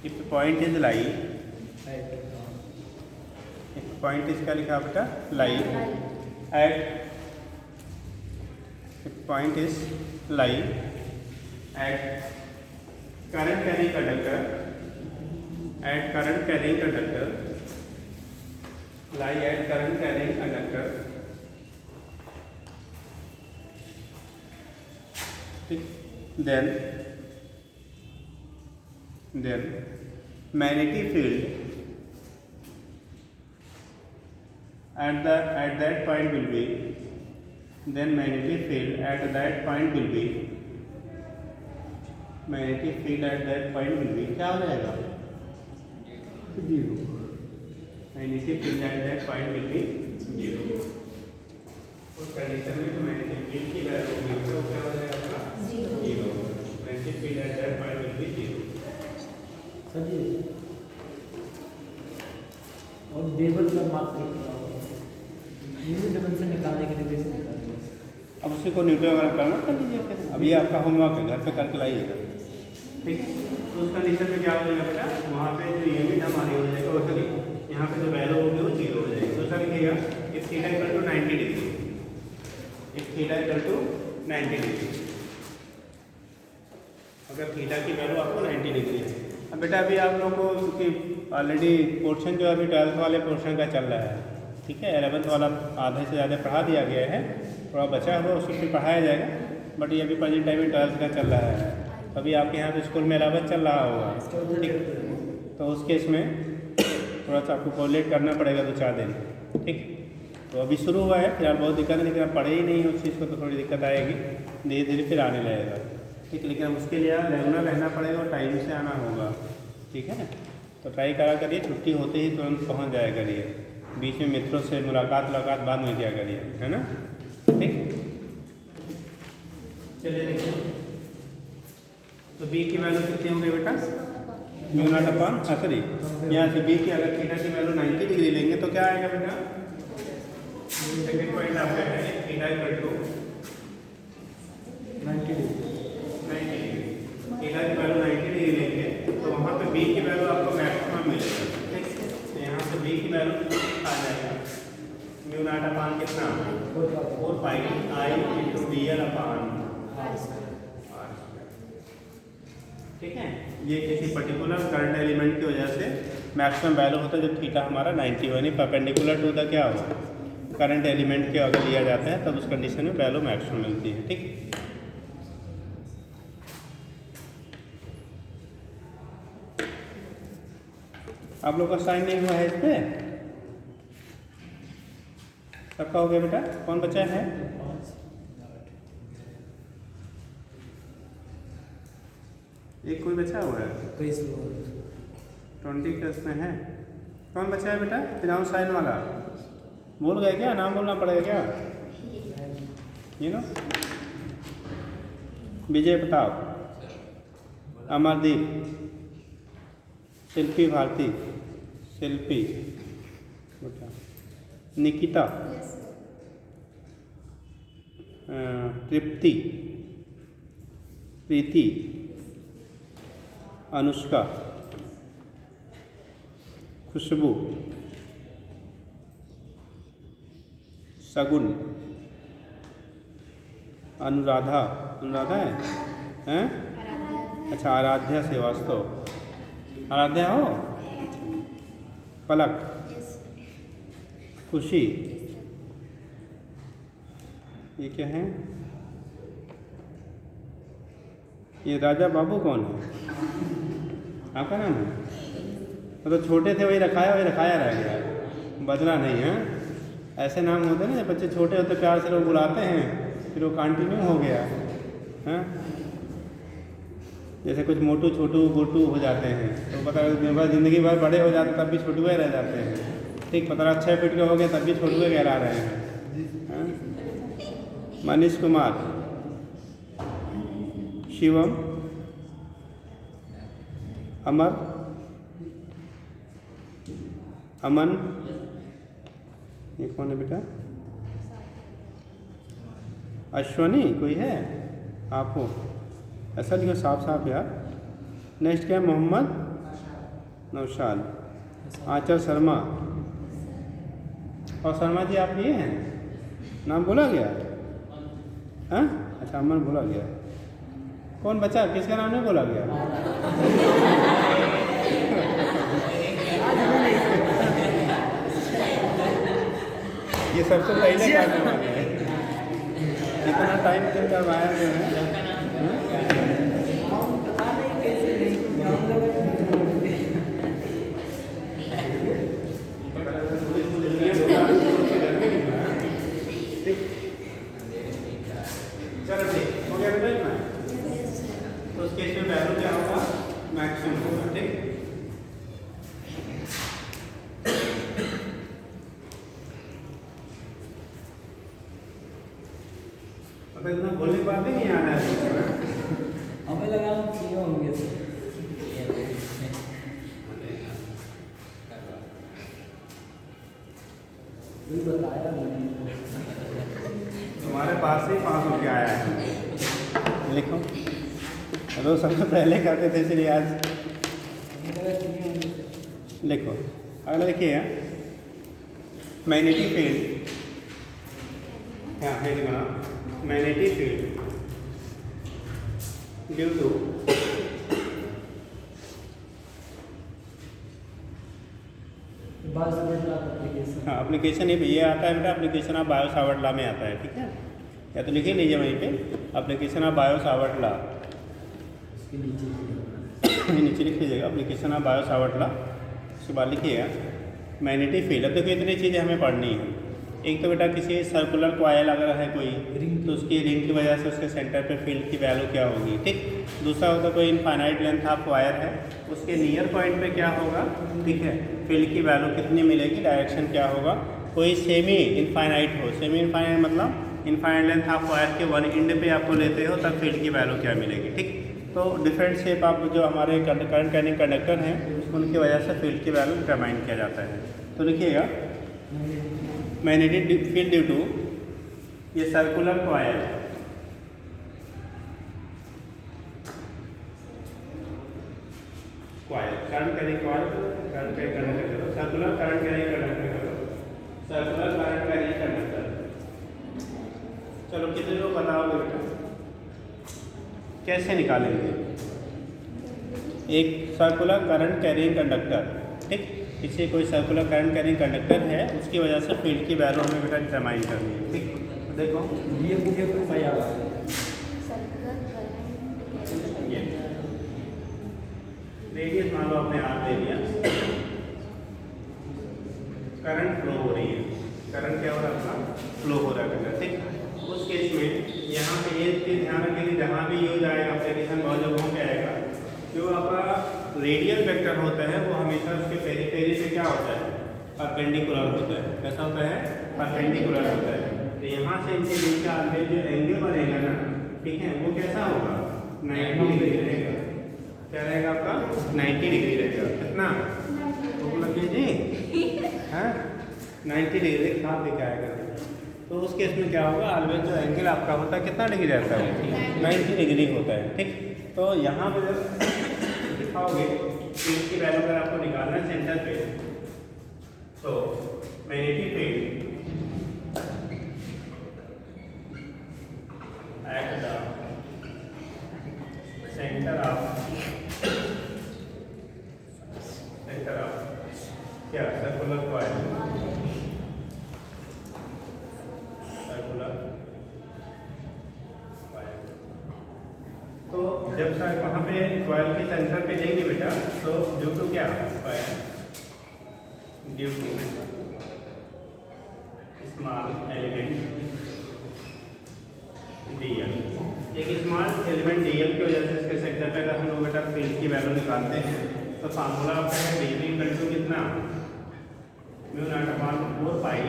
if point is lie, if point is क्या लिखा बेटा, lie at, if point is lie at current carrying conductor, at current carrying conductor, lie at current carrying conductor, then magnetic field at that point will be, then magnetic field at that point will be, magnetic field at that point will be क्या हो जाएगा, 0। magnetic field at that point will be 0। उस condition में जो magnetic field की value होगी वो क्या हो जाएगा, 0। Magnetic field at that point will be 0। Sir जी, और वेबर का माप न्यूटन डायमेंशन निकालने के लिए कैसे निकालते हैं। अब उसी को न्यूटन वगैरह करना कर लीजिए फिर। अब ये आपका होमवर्क है, घर पे करके लाइएगा। ठीक है, तो उस कंडीशन में क्या हो जाएगा बेटा, वहाँ पे जो यूनिट हमारी हो जाएगा वो सॉरी यहाँ पे जो वैल्यू होगी वो 0 हो जाएगी। तो सर लिखिएगा if theta equal to 90 degree, if theta equal to 90 degree, अगर थीटा की वैल्यू आपको 90 डिग्री है। अब बेटा अभी आप लोगों को क्योंकि ऑलरेडी पोर्शन जो अभी 12th वाले पोर्शन का चल रहा है, ठीक है, 11th वाला आधे से ज़्यादा पढ़ा दिया गया है, थोड़ा बचा हुआ उसको फिर पढ़ाया जाएगा। बट ये अभी प्रेजेंट टाइम में 12th का चल रहा है, अभी आपके यहाँ पे स्कूल में इलाहाबाद चल रहा होगा, ठीक, तो उस केस में थोड़ा सा आपको कोरिलेट करना पड़ेगा 2-4 दिन। ठीक, तो अभी शुरू हुआ है, फिलहाल बहुत दिक्कत है, लेकिन आप पढ़े ही नहीं उस चीज़ को तो थोड़ी दिक्कत आएगी, धीरे धीरे फिर आने लगेगा। ठीक, लेकिन उसके लिए रेगुलर रहना पड़ेगा और टाइम से आना होगा। ठीक है, तो ट्राई करा करिए, छुट्टी होते ही तुरंत पहुँच जाया करिए, बीच में मित्रों से मुलाकात बाद में किया करिए, है ना। ठीक, चलिए देखिए, तो बी की वैल्यू कितनी होगी बेटा, म्यू0 अपॉन सॉरी यहाँ से बी की अगर थीटा की वैल्यू 90 डिग्री लेंगे तो क्या आएगा बेटा, सेकंड पॉइंट आपका है theta equal to 90 degree, theta की वैल्यू 90 डिग्री लेंगे तो वहाँ पे बी की वैल्यू आपको मैक्सिमम मिलेगा। ठीक, तो यहाँ से बी की वैल्यू आ जाएगा म्यू0 अपॉन कितना, 4 पाई आई इंटू डी एल अपॉन। ठीक है। ये किसी पर्टिकुलर करंट एलिमेंट की वजह से मैक्सिमम वैल्यू होता है जब थीटा हमारा 90 यानी परपेंडिकुलर टू द क्या हो करंट एलिमेंट के अगर लिया जाता है तब उस कंडीशन में वैल्यू मैक्सिमम मिलती है। ठीक, आप लोग का साइन नहीं हुआ है इस पर? सबका हो गया बेटा? कौन बचा है? एक कोई बचा हुआ है? 20 का इसमें है। कौन बचा है बेटा विदाउट साइन वाला? बोल गए क्या? नाम बोलना पड़ेगा क्या? यू नो, विजय प्रताप, अमरदीप, शिल्पी भारती, शिल्पी बेटा, निकिता, तृप्ति, प्रीति, अनुष्का, खुशबू, शगुन, अनुराधा, अनुराधा है? अच्छा, आराध्या श्रीवास्तव, आराध्या हो? पलक, खुशी, ये क्या है? ये राजा बाबू कौन है? आपका नाम है? तो छोटे थे वही रखाया रह गया, बदला नहीं है। ऐसे नाम होते हैं ना, जब बच्चे छोटे होते प्यार से लोग बुलाते हैं फिर वो कंटिन्यू हो गया है। जैसे कुछ मोटू छोटू गोटू हो जाते हैं तो पता दिन भर ज़िंदगी भर बड़े हो जाते तब भी छोटुए रह जाते हैं। ठीक, 15-6 फीट के हो गए तब भी छोटुए कहला रहे हैं। मनीष कुमार, शिवम, अमर, अमन, ये कौन है बेटा? अश्वनी कोई है? आप हो? ऐसा लिखो साफ साफ यार। नेक्स्ट क्या है? मोहम्मद नौशाद, आंचल शर्मा। और शर्मा जी आप ये हैं? नाम बोला गया? हाँ, अच्छा, अमन बोला गया। कौन बचा? किसका नाम नहीं बोला गया? ये सबसे पहले करने वाले हैं। इतना टाइम से करवाया जो है। चलो ठीक हो गया बेटा इतना। तो उस केस में वैल्यू क्या होगा? मैक्सिमम होगा। ठीक, इतना बोलने के बाद भी नहीं आना है। हमें लगा होंगे बताया तुम्हारे पास ही 5 रुपये आया है। लिखो, रोज सबसे पहले करते थे इसलिए आज लिखो। अगला देखिए, मैग्नेटिक फील्ड, हाँ है लिखना, मैग्नेटिक फील्ड ड्यू टू हाँ एप्लीकेशन ये आता है बेटा। Application of Biot Savart law में आता है। ठीक है, या तो लिखिए लीजिए वहीं पे application of Biot Savart law, नीचे लिख लीजिएगा application of Biot Savart law. उसके बाद लिखिएगा मैग्नेटिक फील्ड। अब देखो इतनी चीज़ें हमें पढ़नी है। एक तो बेटा किसी सर्कुलर कॉइल अगर है कोई तो उसकी रिंग की वजह से उसके सेंटर पे फील्ड की वैल्यू क्या होगी। ठीक, दूसरा होता कोई इनफाइनाइट लेंथ ऑफ वायर है, उसके नियर पॉइंट पे क्या होगा। ठीक है, फील्ड की वैल्यू कितनी मिलेगी, डायरेक्शन क्या होगा। कोई सेमी इनफाइनाइट हो, सेमी इनफाइनाइट मतलब इनफाइनाइट लेंथ ऑफ वायर के वन एंड पे आपको लेते हो तब फील्ड की वैल्यू क्या मिलेगी। ठीक, तो डिफरेंट शेप आप जो हमारे करंट कैरिंग कंडक्टर हैं उनकी वजह से फील्ड की वैल्यू डिटरमाइन किया जाता है। तो लिखिएगा मैग्नेटिक फील्ड ड्यू टू ये circular coil current carrying coil, current carrying conductor, circular current carrying conductor, circular current carrying conductor. चलो कितने लोग बताओगे बेटा कैसे निकालेंगे? एक सर्कुलर करंट कैरिंग कंडक्टर, ठीक, इसे कोई सर्कुलर करंट कैरिंग कंडक्टर है, उसकी वजह से फील्ड की वैल्यू हमें बेटा डिटरमाइन करनी है, ठीक। तो देखो ये मुझे पाई आ रहा है। सर्कुलर करंट ये रेडियस मान लो आपने आर ले लिया, करंट फ्लो हो रही है, करंट क्या हो रहा है आपका, फ्लो हो रहा है, ठीक। उस केस में यहाँ पे ये चीज़ ध्यान रखें कि जहाँ भी यूज आएगा एप्लीकेशन बहुत जगहों पे आएगा, जो आपका रेडियल वेक्टर होता है वो हमेशा उसके पेरीफेरी से क्या होता है, परपेंडिकुलर होता है। कैसा होता है, परपेंडिकुलर होता है। तो यहाँ से इनके बीच का आगे जो एंगल बनेगा ना, ठीक है, वो कैसा होगा, 90 डिग्री रहेगा। क्या रहेगा आपका, 90 डिग्री रहेगा। कितना भूख लगी जी, हाँ 90 डिग्री साफ लेके आएगा। तो उस केस में क्या होगा, ऑलवेज जो एंगल आपका होता है कितना डिग्री रहता है, 90 डिग्री होता है, ठीक। तो यहाँ पे जब दिखाओगे कि इसकी वैल्यू अगर आपको निकालना है सेंटर पे, तो magnetic field at the centre of क्या सर्कुलर कॉइल, सर्कुलर कॉइल। तो जब सर वहाँ पे कॉइल के सेंटर पे लेंगे बेटा, तो ड्यू टू क्या, due to small element DL, एक स्मॉल एलिमेंट डीएल की वजह से इसके सेंटर पे अगर हम लोग बेटा फील्ड की वैल्यू निकालते हैं, तो फार्मूला आपका है डी इक्वल टू कितना, mu naught upon 4 pi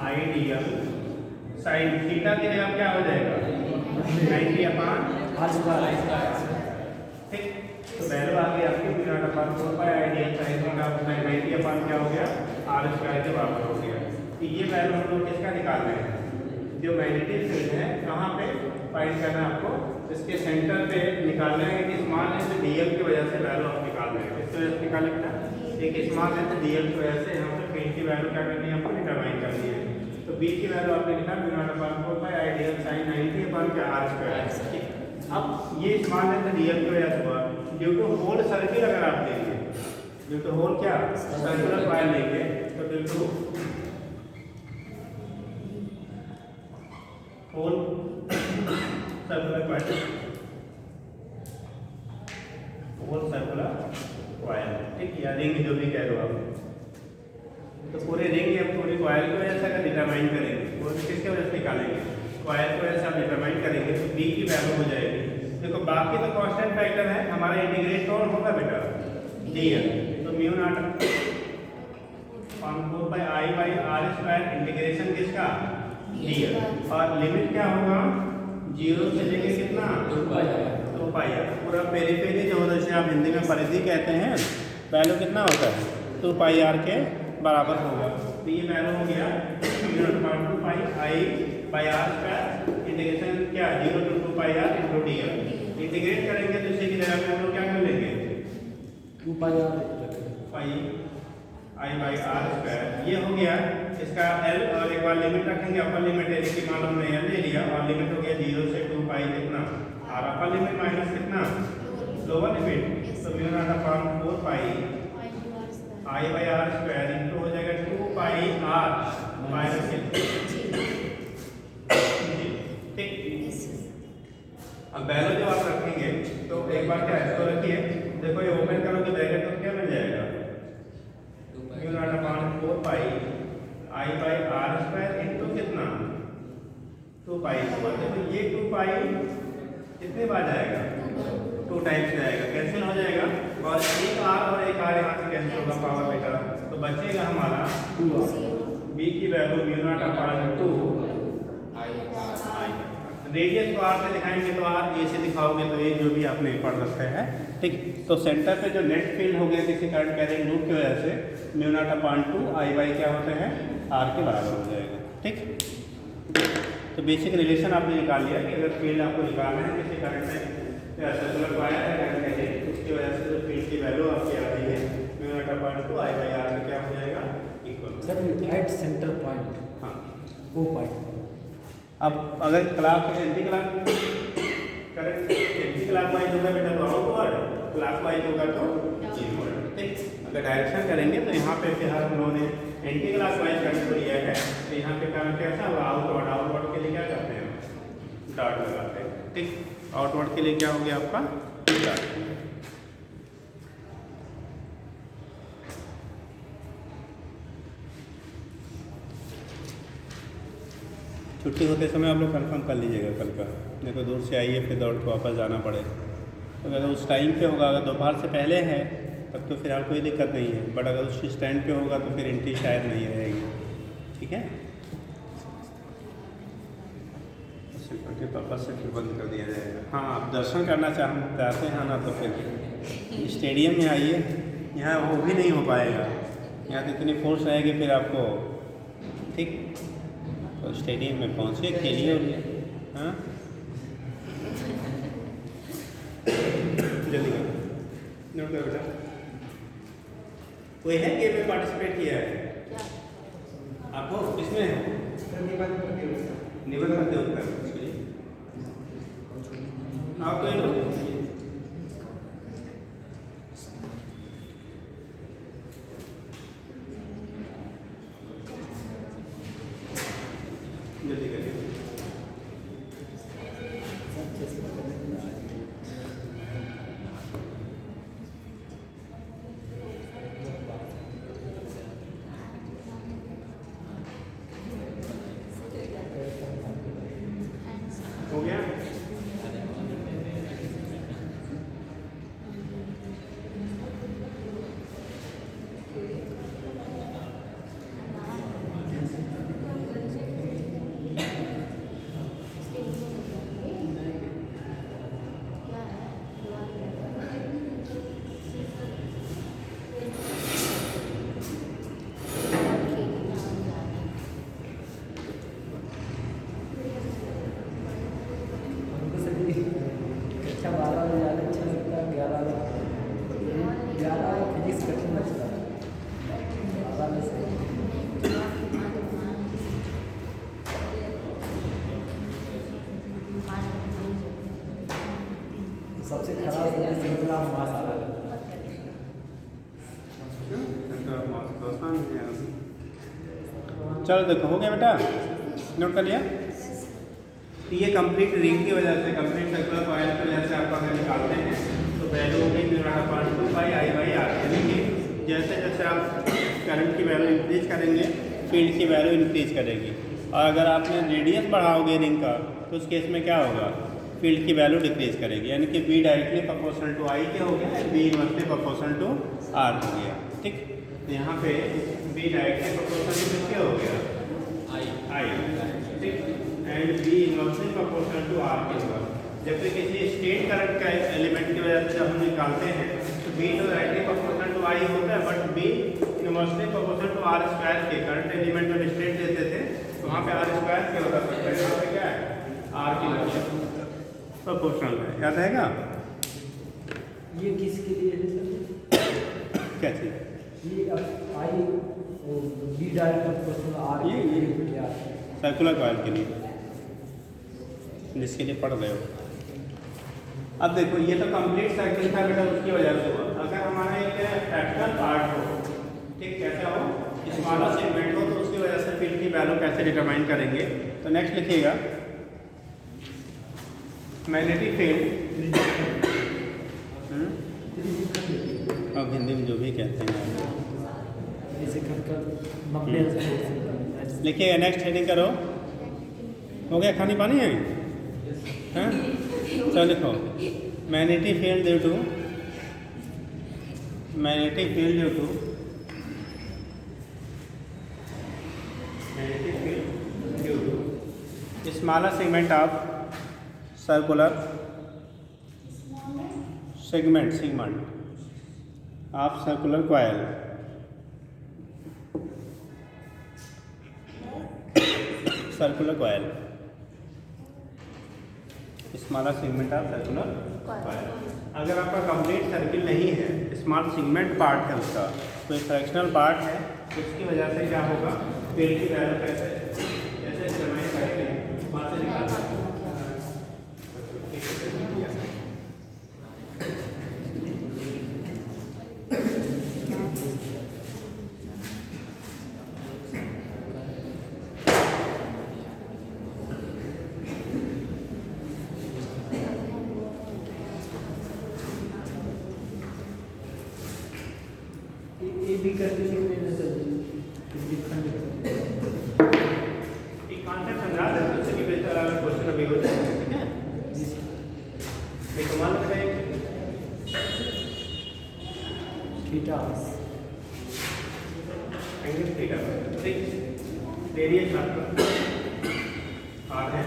I D L sine theta की जगह क्या हो जाएगा, 90 अपॉन आज का ठीक। तो वैल्यू आ गई आपकी mu naught upon 4 pi I D L sine theta 90 upon क्या हो गया, आर स्क्वायर के बराबर हो गया। तो ये वैल्यू हम लोग किसका निकाल रहे हैं, जो मैग्नेटिक फील्ड है कहाँ पे फाइंड करना है आपको, इसके सेंटर पे निकालना है कि स्मॉल है तो डीएल की वजह से वैल्यू आप निकाल रहे हैं। किस वजह से निकालेंगे, एक स्मॉल है तो डीएल की वजह से यहाँ पे फील्ड की वैल्यू क्या करनी है, आपको डिटरमाइन करनी है। तो बी की वैल्यू आपने लिखा mu naught upon 4 pi I D L sine 90 upon क्या, आर स्क्वायर। अब ये स्मॉल है तो डीएल की वजह से हुआ, ड्यू टू होल सर्किल अगर आप देंगे, ड्यू टू होल क्या, सर्कुलर कॉइल लेंगे, तो due to whole circular coil, whole circular coil, ठीक, या रिंग जो भी कह रहे हो आप, तो पूरे रिंग या पूरी कॉइल की वजह से अगर डिटरमाइन करेंगे, वो किसके वजह से निकालेंगे, कॉइल की वजह से आप डिटरमाइन करेंगे, तो बी की वैल्यू हो जाएगी। देखो बाकी तो कांस्टेंट फैक्टर है, हमारा इंटीग्रेट कौन होगा बेटा, डीएल। तो mu naught upon 4 pi I by R square integration किसका, डीएल, और लिमिट क्या होगा, 0 से लेके कितना, 2 पाई आर। पूरा पेरीफेरी जो होता है, जैसे आप हिंदी में परिधि कहते हैं, वैल्यू कितना होता है, 2 पाई आर के बराबर होगा। तो ये वैल्यू हो गया 0.2 pi I by R square integration क्या, 0 to 2 pi R into D L. Integrate करेंगे तो इसी की जगह में हम लोग क्या कर लेंगे, 2 पाई पाई आई बाई आर स्क्वायर, ये हो गया इसका एल। और एक बार लिमिट रखेंगे, अपर लिमिट एल की मान हमने एल ले लिया, और लिमिट हो गया 0 से 2 पाई कितना, और अपर लिमिट माइनस कितना, लोअर लिमिट, तो mu naught upon 4 pi I by R square into हो जाएगा 2 पाई आर माइनस, ठीक। अब वैल्यू जब आप रखेंगे तो एक बार क्या है, तो रखिए, देखो ये ओपन करोगे ब्रैकेट तो क्या मिल जाएगा, mu naught upon 4 pi I by R square into कितना, 2 पाई। देखो ये 2 पाई कितने बार जाएगा, 2 टाइम्स जाएगा, कैंसिल हो जाएगा, और एक आर और एक आर यहाँ से कैंसिल होगा पावर बेटा, तो बचेगा हमारा 2 बी की वैल्यू म्यू नॉट अपॉन 2 आई। रेडियस को आर से दिखाएंगे तो आर, ए से दिखाओगे तो ए, जो भी आपने पढ़ रखा है, ठीक। तो सेंटर पे जो नेट फील्ड हो गया किसी करंट कैरिंग लूप की वजह से, mu naught upon 2 I by क्या होते हैं, आर के बराबर हो जाएगा, ठीक। तो बेसिक रिलेशन आपने निकाल लिया कि अगर फील्ड आपको निकालना है किसी करंट में सर्कुलर कॉइल है करंट कैरिंग, उसकी वजह से जो फील्ड की वैल्यू आपकी आ रही है mu naught upon 2 I by R में क्या हो जाएगा, equal. Sir at centre point, हाँ, वो पॉइंट। अब अगर clock anti clock current anti clockwise होगा बेटा तो आउटवर्ड, क्लॉक क्लॉक वाइज होगा तो इनवर्ड। ठीक, अगर डायरेक्शन करेंगे तो यहाँ पे फिलहाल हम लोगों ने एंटी क्लॉक वाइज करंट को लिया है, तो यहाँ पे करंट कैसा होगा, आउटवर्ड के लिए क्या करते हैं, डॉट लगाते हैं। ठीक, आउटवर्ड के लिए क्या हो गया आपका डॉट। छुट्टी होते समय आप लोग कंफर्म कर लीजिएगा कल का, नहीं तो दूर से आइए फिर दौड़ के वापस जाना पड़े। तो अगर उस टाइम पे होगा, अगर दोपहर से पहले है तब तो फिलहाल कोई दिक्कत नहीं है, बट अगर उस स्टैंड पे होगा तो फिर एंट्री शायद नहीं रहेगी। ठीक है, सिक्योरिटी पर्पज से फिर बंद कर दिया जाएगा। हाँ, आप दर्शन करना चाहते हैं ना तो फिर स्टेडियम में आइए, यहाँ वो भी नहीं हो पाएगा, यहाँ तो इतनी फोर्स रहेगी फिर आपको। ठीक, तो स्टेडियम में पहुँचिए, खेलिए उलिए। हाँ, जल्दी करो, नोट करो बेटा। कोई है गेम में पार्टिसिपेट किया है आपको, किसमें है? निबंध करते उत्तर आप कोई लोग जल्दी करिए। हो गया? अच्छा 12 में ज़्यादा अच्छा लगता है, 11 फिजिक्स कठिन लगता है, 12 में से सबसे खराब श्रृंखला मास आ रहा है। चलो देखो, हो गया बेटा, नोट कर लिया। तो ये कंप्लीट रिंग की वजह से, कंप्लीट सर्कुलर कॉइल की वजह से आप अगर निकालते हैं तो वैल्यू होगी μ/2πI/r। यानी कि जैसे जैसे आप करंट की वैल्यू इंक्रीज करेंगे, फील्ड की वैल्यू इंक्रीज करेगी। और अगर आपने रेडियस बढ़ाओगे रिंग का तो उस केस में क्या होगा, फील्ड की वैल्यू डिक्रीज करेगी। यानी कि B directly proportional to I क्या हो गया, B inversely proportional to R हो गया। ठीक, तो यहाँ पे B डायरेक्टली प्रोपोर्शनल टू क्या हो गया, I। ठीक, and B inversely proportional to R के होगा। जबकि किसी स्टेट करंट का एलिमेंट की वजह से जब हम निकालते हैं तो B तो डायरेक्टली प्रोपोर्शनल टू I होता है, but B inversely proportional to R square के करंट एलिमेंट जो स्टेट देते थे तो वहाँ पे R स्क्वायर क्या होता है, यहाँ पे क्या है, R की वैल्यू प्रोपोर्शनल है। याद रहेगा? ये किसके लिए है सर? क्या चीज़? ये आई B डायरेक्ट प्रोपोर्शनल R ये क्या सर्कुलर कॉइल के लिए, जिसके लिए पढ़ रहे हो। अब देखो, ये तो कंप्लीट सर्किल था बेटा, उसकी वजह से हुआ। अगर हमारा एक फ्रैक्शनल पार्ट हो, ठीक, कैसा हो, स्मॉलर सेगमेंट हो, तो उसकी वजह से फील्ड की वैल्यू कैसे डिटरमाइन करेंगे। तो नेक्स्ट लिखिएगा, मैग्नेटिक फील्ड, अब हिंदी में जो भी कहते हैं लिखिएगा। नेक्स्ट हेडिंग करो। हो गया, खानी पानी है? हाँ, चलो लिखो, magnetic field due to, magnetic field due to, magnetic field due to smaller segment of circular segment of circular coil, circular coil, smaller segment of circular coil. अगर आपका कंप्लीट सर्किल नहीं है, स्मॉल सेगमेंट पार्ट है उसका, तो एक fractional part है, उसकी वजह से क्या होगा, फील्ड की वैल्यू कैसे डिटरमाइन करके वहाँ से निकालना है। ये भी करके लिख लेना सर जी। एक कॉन्सेप्ट समझा देते हैं कि बेहतर अगर क्वेश्चन अभी हो जाए, ठीक है? जी सर। एक कमाल बताइए। थीटा एंगल थीटा, ठीक, रेडियस आपका आर है,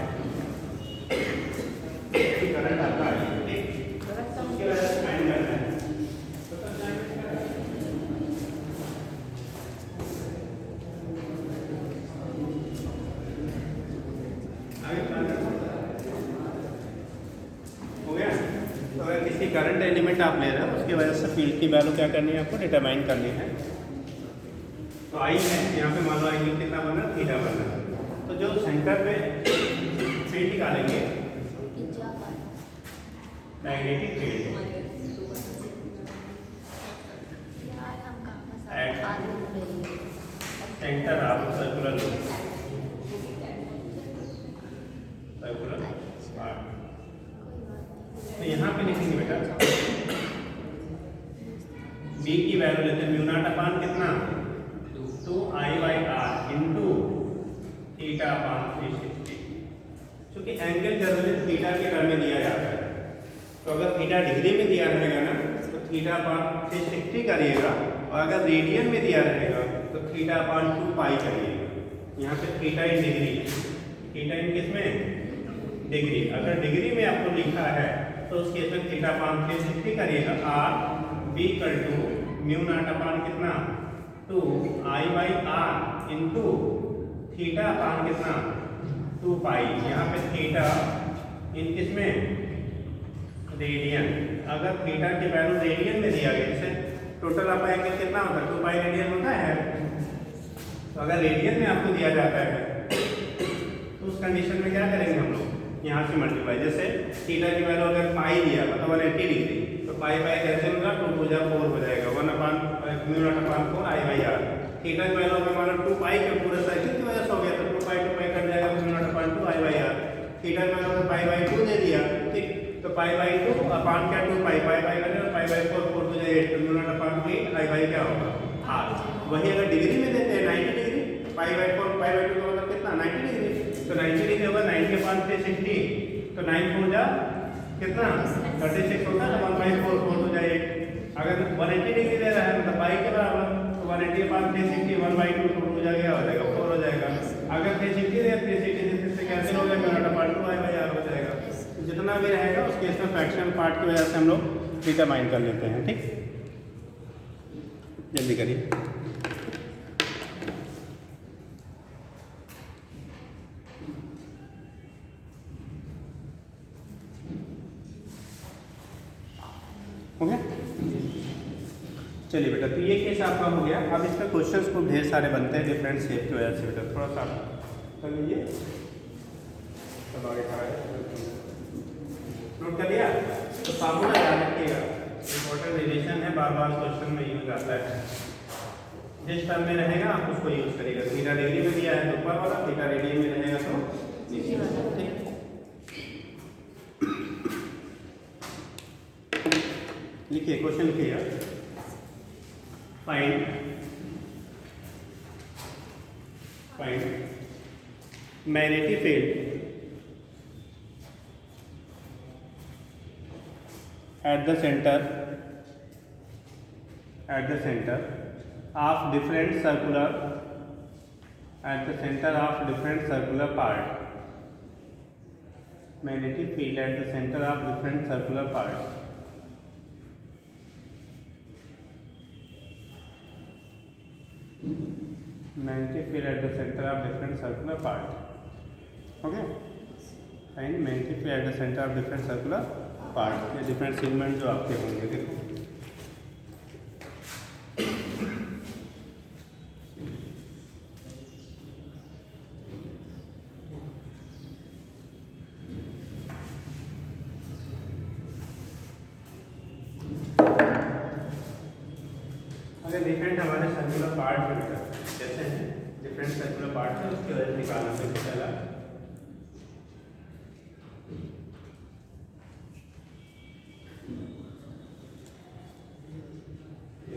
करंट आता है, ठीक, उसके वजह से फाइंड करना है। हो गया? तो अगर किसी करंट एलिमेंट आप ले रहे हो उसकी वजह से फील्ड की वैल्यू क्या करनी है, आपको डिटरमाइन करनी है। तो आई है, यहाँ पे मान लो आई कितना बना, थीटा बना। तो जो सेंटर पे फील्ड निकालेंगे, magnetic field centre of circular part, तो यहाँ पे लिखेंगे बेटा बी की वैल्यू लेते हैं म्यू नॉट अपान कितना, 2I/r इंटू थीटा अपान 360। क्योंकि एंगल जनरली थीटा के टर्म में दिया जाता है, तो अगर थीटा डिग्री में दिया रहेगा ना तो थीटा अपान 360 करिएगा, और अगर रेडियन में दिया रहेगा तो थीटा अपान 2 पाई करिएगा। यहाँ पे theta in degree, theta in किसमें, डिग्री। अगर डिग्री में आपको लिखा है तो उस केस में थीटा अपान 360 करिएगा, R B equal to mu naught upon कितना, 2I/r इंटू थीटा अपान कितना, 2 पाई। यहाँ पे थीटा इन किसमें, रेडियन। अगर थीटा की वैल्यू रेडियन में दिया गया, जैसे टोटल आपका एंगल कितना होता है, 2 पाई रेडियन होता है। तो अगर रेडियन में आपको दिया जाता है तो उस कंडीशन में क्या करेंगे हम लोग, यहाँ से मल्टीप्लाई। जैसे थीटा की वैल्यू अगर पाई दिया मतलब 180 डिग्री, तो पाई पाई कैसे होगा, 2 हो जाए 4 हो जाएगा, 1 अपान mu naught upon 4 I/r। Theta की वैल्यू अगर मान लो 2 पाई के पूरे साइकिल की वजह से हो गया तो 2 पाई कट जाएगा, म्यू नॉट अपान 2 I/r। थीटा की वैल्यू अगर पाई/2 दे दिया, ठीक, तो पाई/2 अपान क्या 2 पाई पाई पाई करेगा, पाई/4 4 हो जाएगा 8, म्यू नॉट अपान 8 I/ क्या होगा, r। वही अगर डिग्री में देते हैं 90 डिग्री, पाई/4 पाई/2 का मतलब कितना, 90 डिग्री। तो 90 डिग्री होगा 90 अपान 360, तो 9 4 जा कितना, 36 होता है, 1/4 4 हो जाए 8। अगर 180 डिग्री दे रहा है मतलब पाई के बराबर, तो 180 अपान 360 1/2 4 हो जाएगा, 4 हो जाएगा। अगर 360 दे 360 से कैंसिल हो जाएगा, म्यू नॉट अपान 2 I/r हो जाएगा। जितना भी रहेगा उस केस में फ्रैक्शन पार्ट की वजह से हम लोग डिटरमाइन कर लेते हैं, ठीक। जल्दी करिए। हो गया? चलिए बेटा, तो ये केस आपका हो गया। अब इसमें क्वेश्चंस को ढेर सारे बनते हैं डिफरेंट शेप की वजह से। बेटा थोड़ा सा कर लीजिए, सब आगे खड़ा है, नोट कर लिया। तो फार्मूला याद रखिएगा, इंपॉर्टेंट रिलेशन है, बार बार क्वेश्चन में यूज आता है। जिस टर्म में रहेगा आप उसको यूज करिएगा। थीटा डिग्री में दिया है तो ऊपर वाला, थीटा रेडियन में रहेगा तो नीचे वाला, ठीक। लिखिए क्वेश्चन लिखिएगा, find magnetic field at the center of different circular part. Magnetic field at the center of different circular parts. Magnetic field at the center of different circular parts. Okay. Find magnetic field at the center of different circular part, ये different segment जो आपके होंगे, देखो अगर different हमारे circular part में जैसे हैं, डिफरेंट सर्कुलर पार्ट है, उसकी वजह से निकालना है। पहला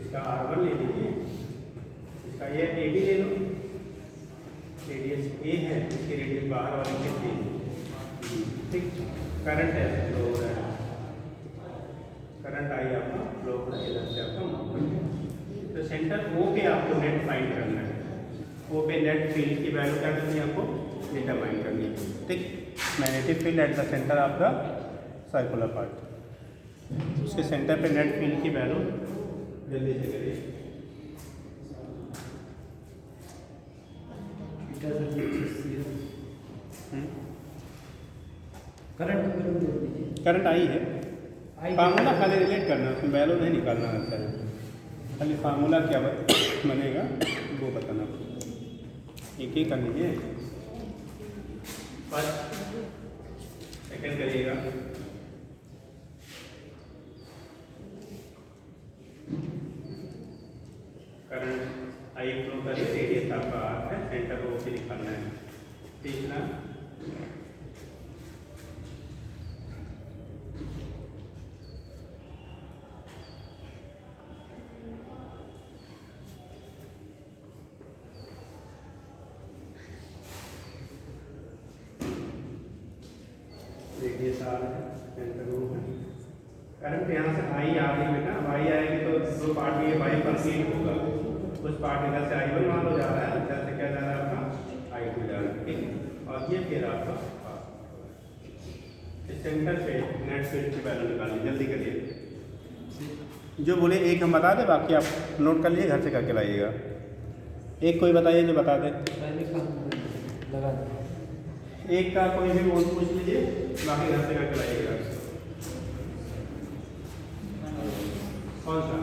इसका R1 ले लीजिए, इसका ये ए बी ले लो, रेडियस ए है, इसकी रेडियस बाहर वाली कितनी है, ठीक। करंट है फ्लो हो रहा है, करंट आई आपका फ्लो हो रहा है इधर से आपका माउंट। तो सेंटर ओ पे आपको नेट फाइंड करना है, ओ पे नेट फील्ड की वैल्यू क्या करनी है आपको डिटरमाइन करनी है, ठीक। Magnetic field at the centre of the circular part, उसके सेंटर पे नेट फील्ड की वैल्यू जल्दी से करिए। करंट आई है, फार्मूला खाली रिलेट करना, उसमें वैल्यू नहीं निकालना रहता है, खाली फार्मूला क्या बनेगा वो बताना। एक ही कर लीजिए, फर्स्ट सेकेंड करिएगा। करंट आई फ्लो करिए, रेडियस आपका आर है, सेंटर को ओके निकालना है। तीसरा रेडियस आर है, सेंटर ओ है। करंट यहाँ से आई आ रही बेटा, आई आएगी तो दो पार्ट में वाई कंप्लीट होगा, कुछ पार्ट इधर से आई वन मान लो जा रहा है, इधर से क्या जा रहा है आपका आई टू जा रहा है, ठीक। और ये फिर आपका इस सेंटर पे नेट फील्ड की वैल्यू निकालिए, जल्दी करिए। जो बोले एक हम बता दें, बाकी आप नोट कर लिए, घर से करके लाइएगा। एक कोई बताइए जो बता दे, लगा दो। एक का कोई भी बोल पूछ लीजिए, बाकी घर से करके लाइएगा। कौन सा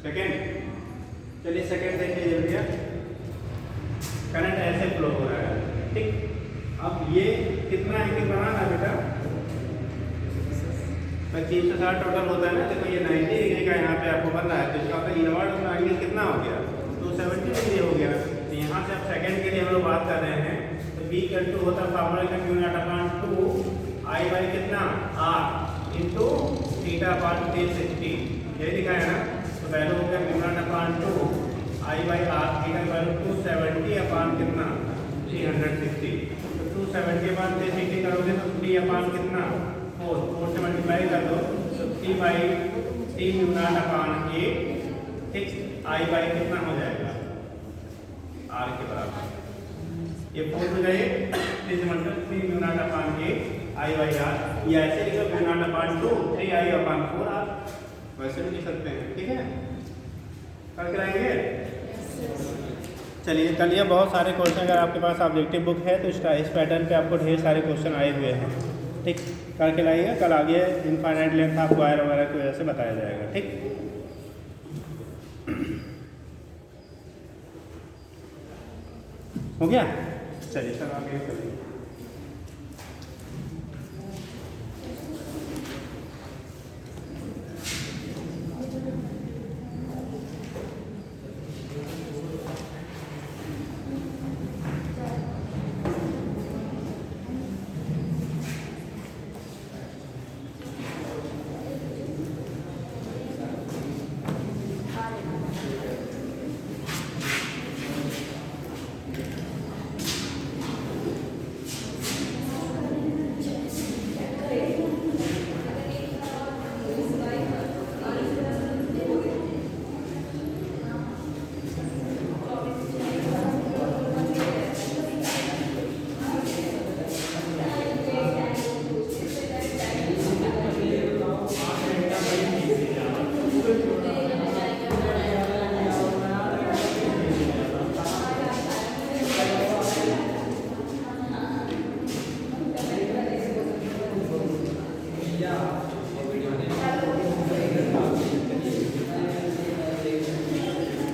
सेकेंड? चलिए सेकेंड देखिए जल्दी। करंट ऐसे फ्लो हो रहा है, ठीक। अब ये कितना एंगल बनाना है बेटा, 360 टोटल होता है ना, देखो ये 90 डिग्री का यहाँ पे आपको बन रहा है, तो इसका आपका इनवर्ट एंगल कितना हो गया, 270 डिग्री हो गया। तो यहाँ से आप सेकेंड के लिए हम लोग बात कर रहे हैं, तो बी इक्वल टू होता है फार्मूला का Q naught upon 2 I by कितना आर इंटू थीटा अपॉन 360, यही लिखा है ना। तो वैल्यू हो गया Q naught upon 2 I by R, theta value 270 upon कितना 360। तो 270 अपॉन 360 करोगे तो 3 अपॉन कितना 4 से मल्टीप्लाई कर दो, तो 3 बाई 3 क्यू नॉट अपॉन 8, ठीक। आई बाई कितना हो जाएगा आर के बराबर, ये 4 हो जाए, 3 Q naught upon 8 I by R, या ऐसे लिखो Q naught upon 2 3 I upon 4 R, वैसे भी लिख सकते हैं, ठीक है। करके लाएंगे। चलिए कल ये बहुत सारे क्वेश्चन, अगर आपके पास ऑब्जेक्टिव बुक है तो इस पैटर्न पे आपको ढेर सारे क्वेश्चन आए हुए हैं, ठीक। करके लाइएगा, कल आगे इनफाइनाइट लेंथ ऑफ वायर वगैरह की वजह से बताया जाएगा, ठीक। हो गया, चलिए सर आगे चलिए।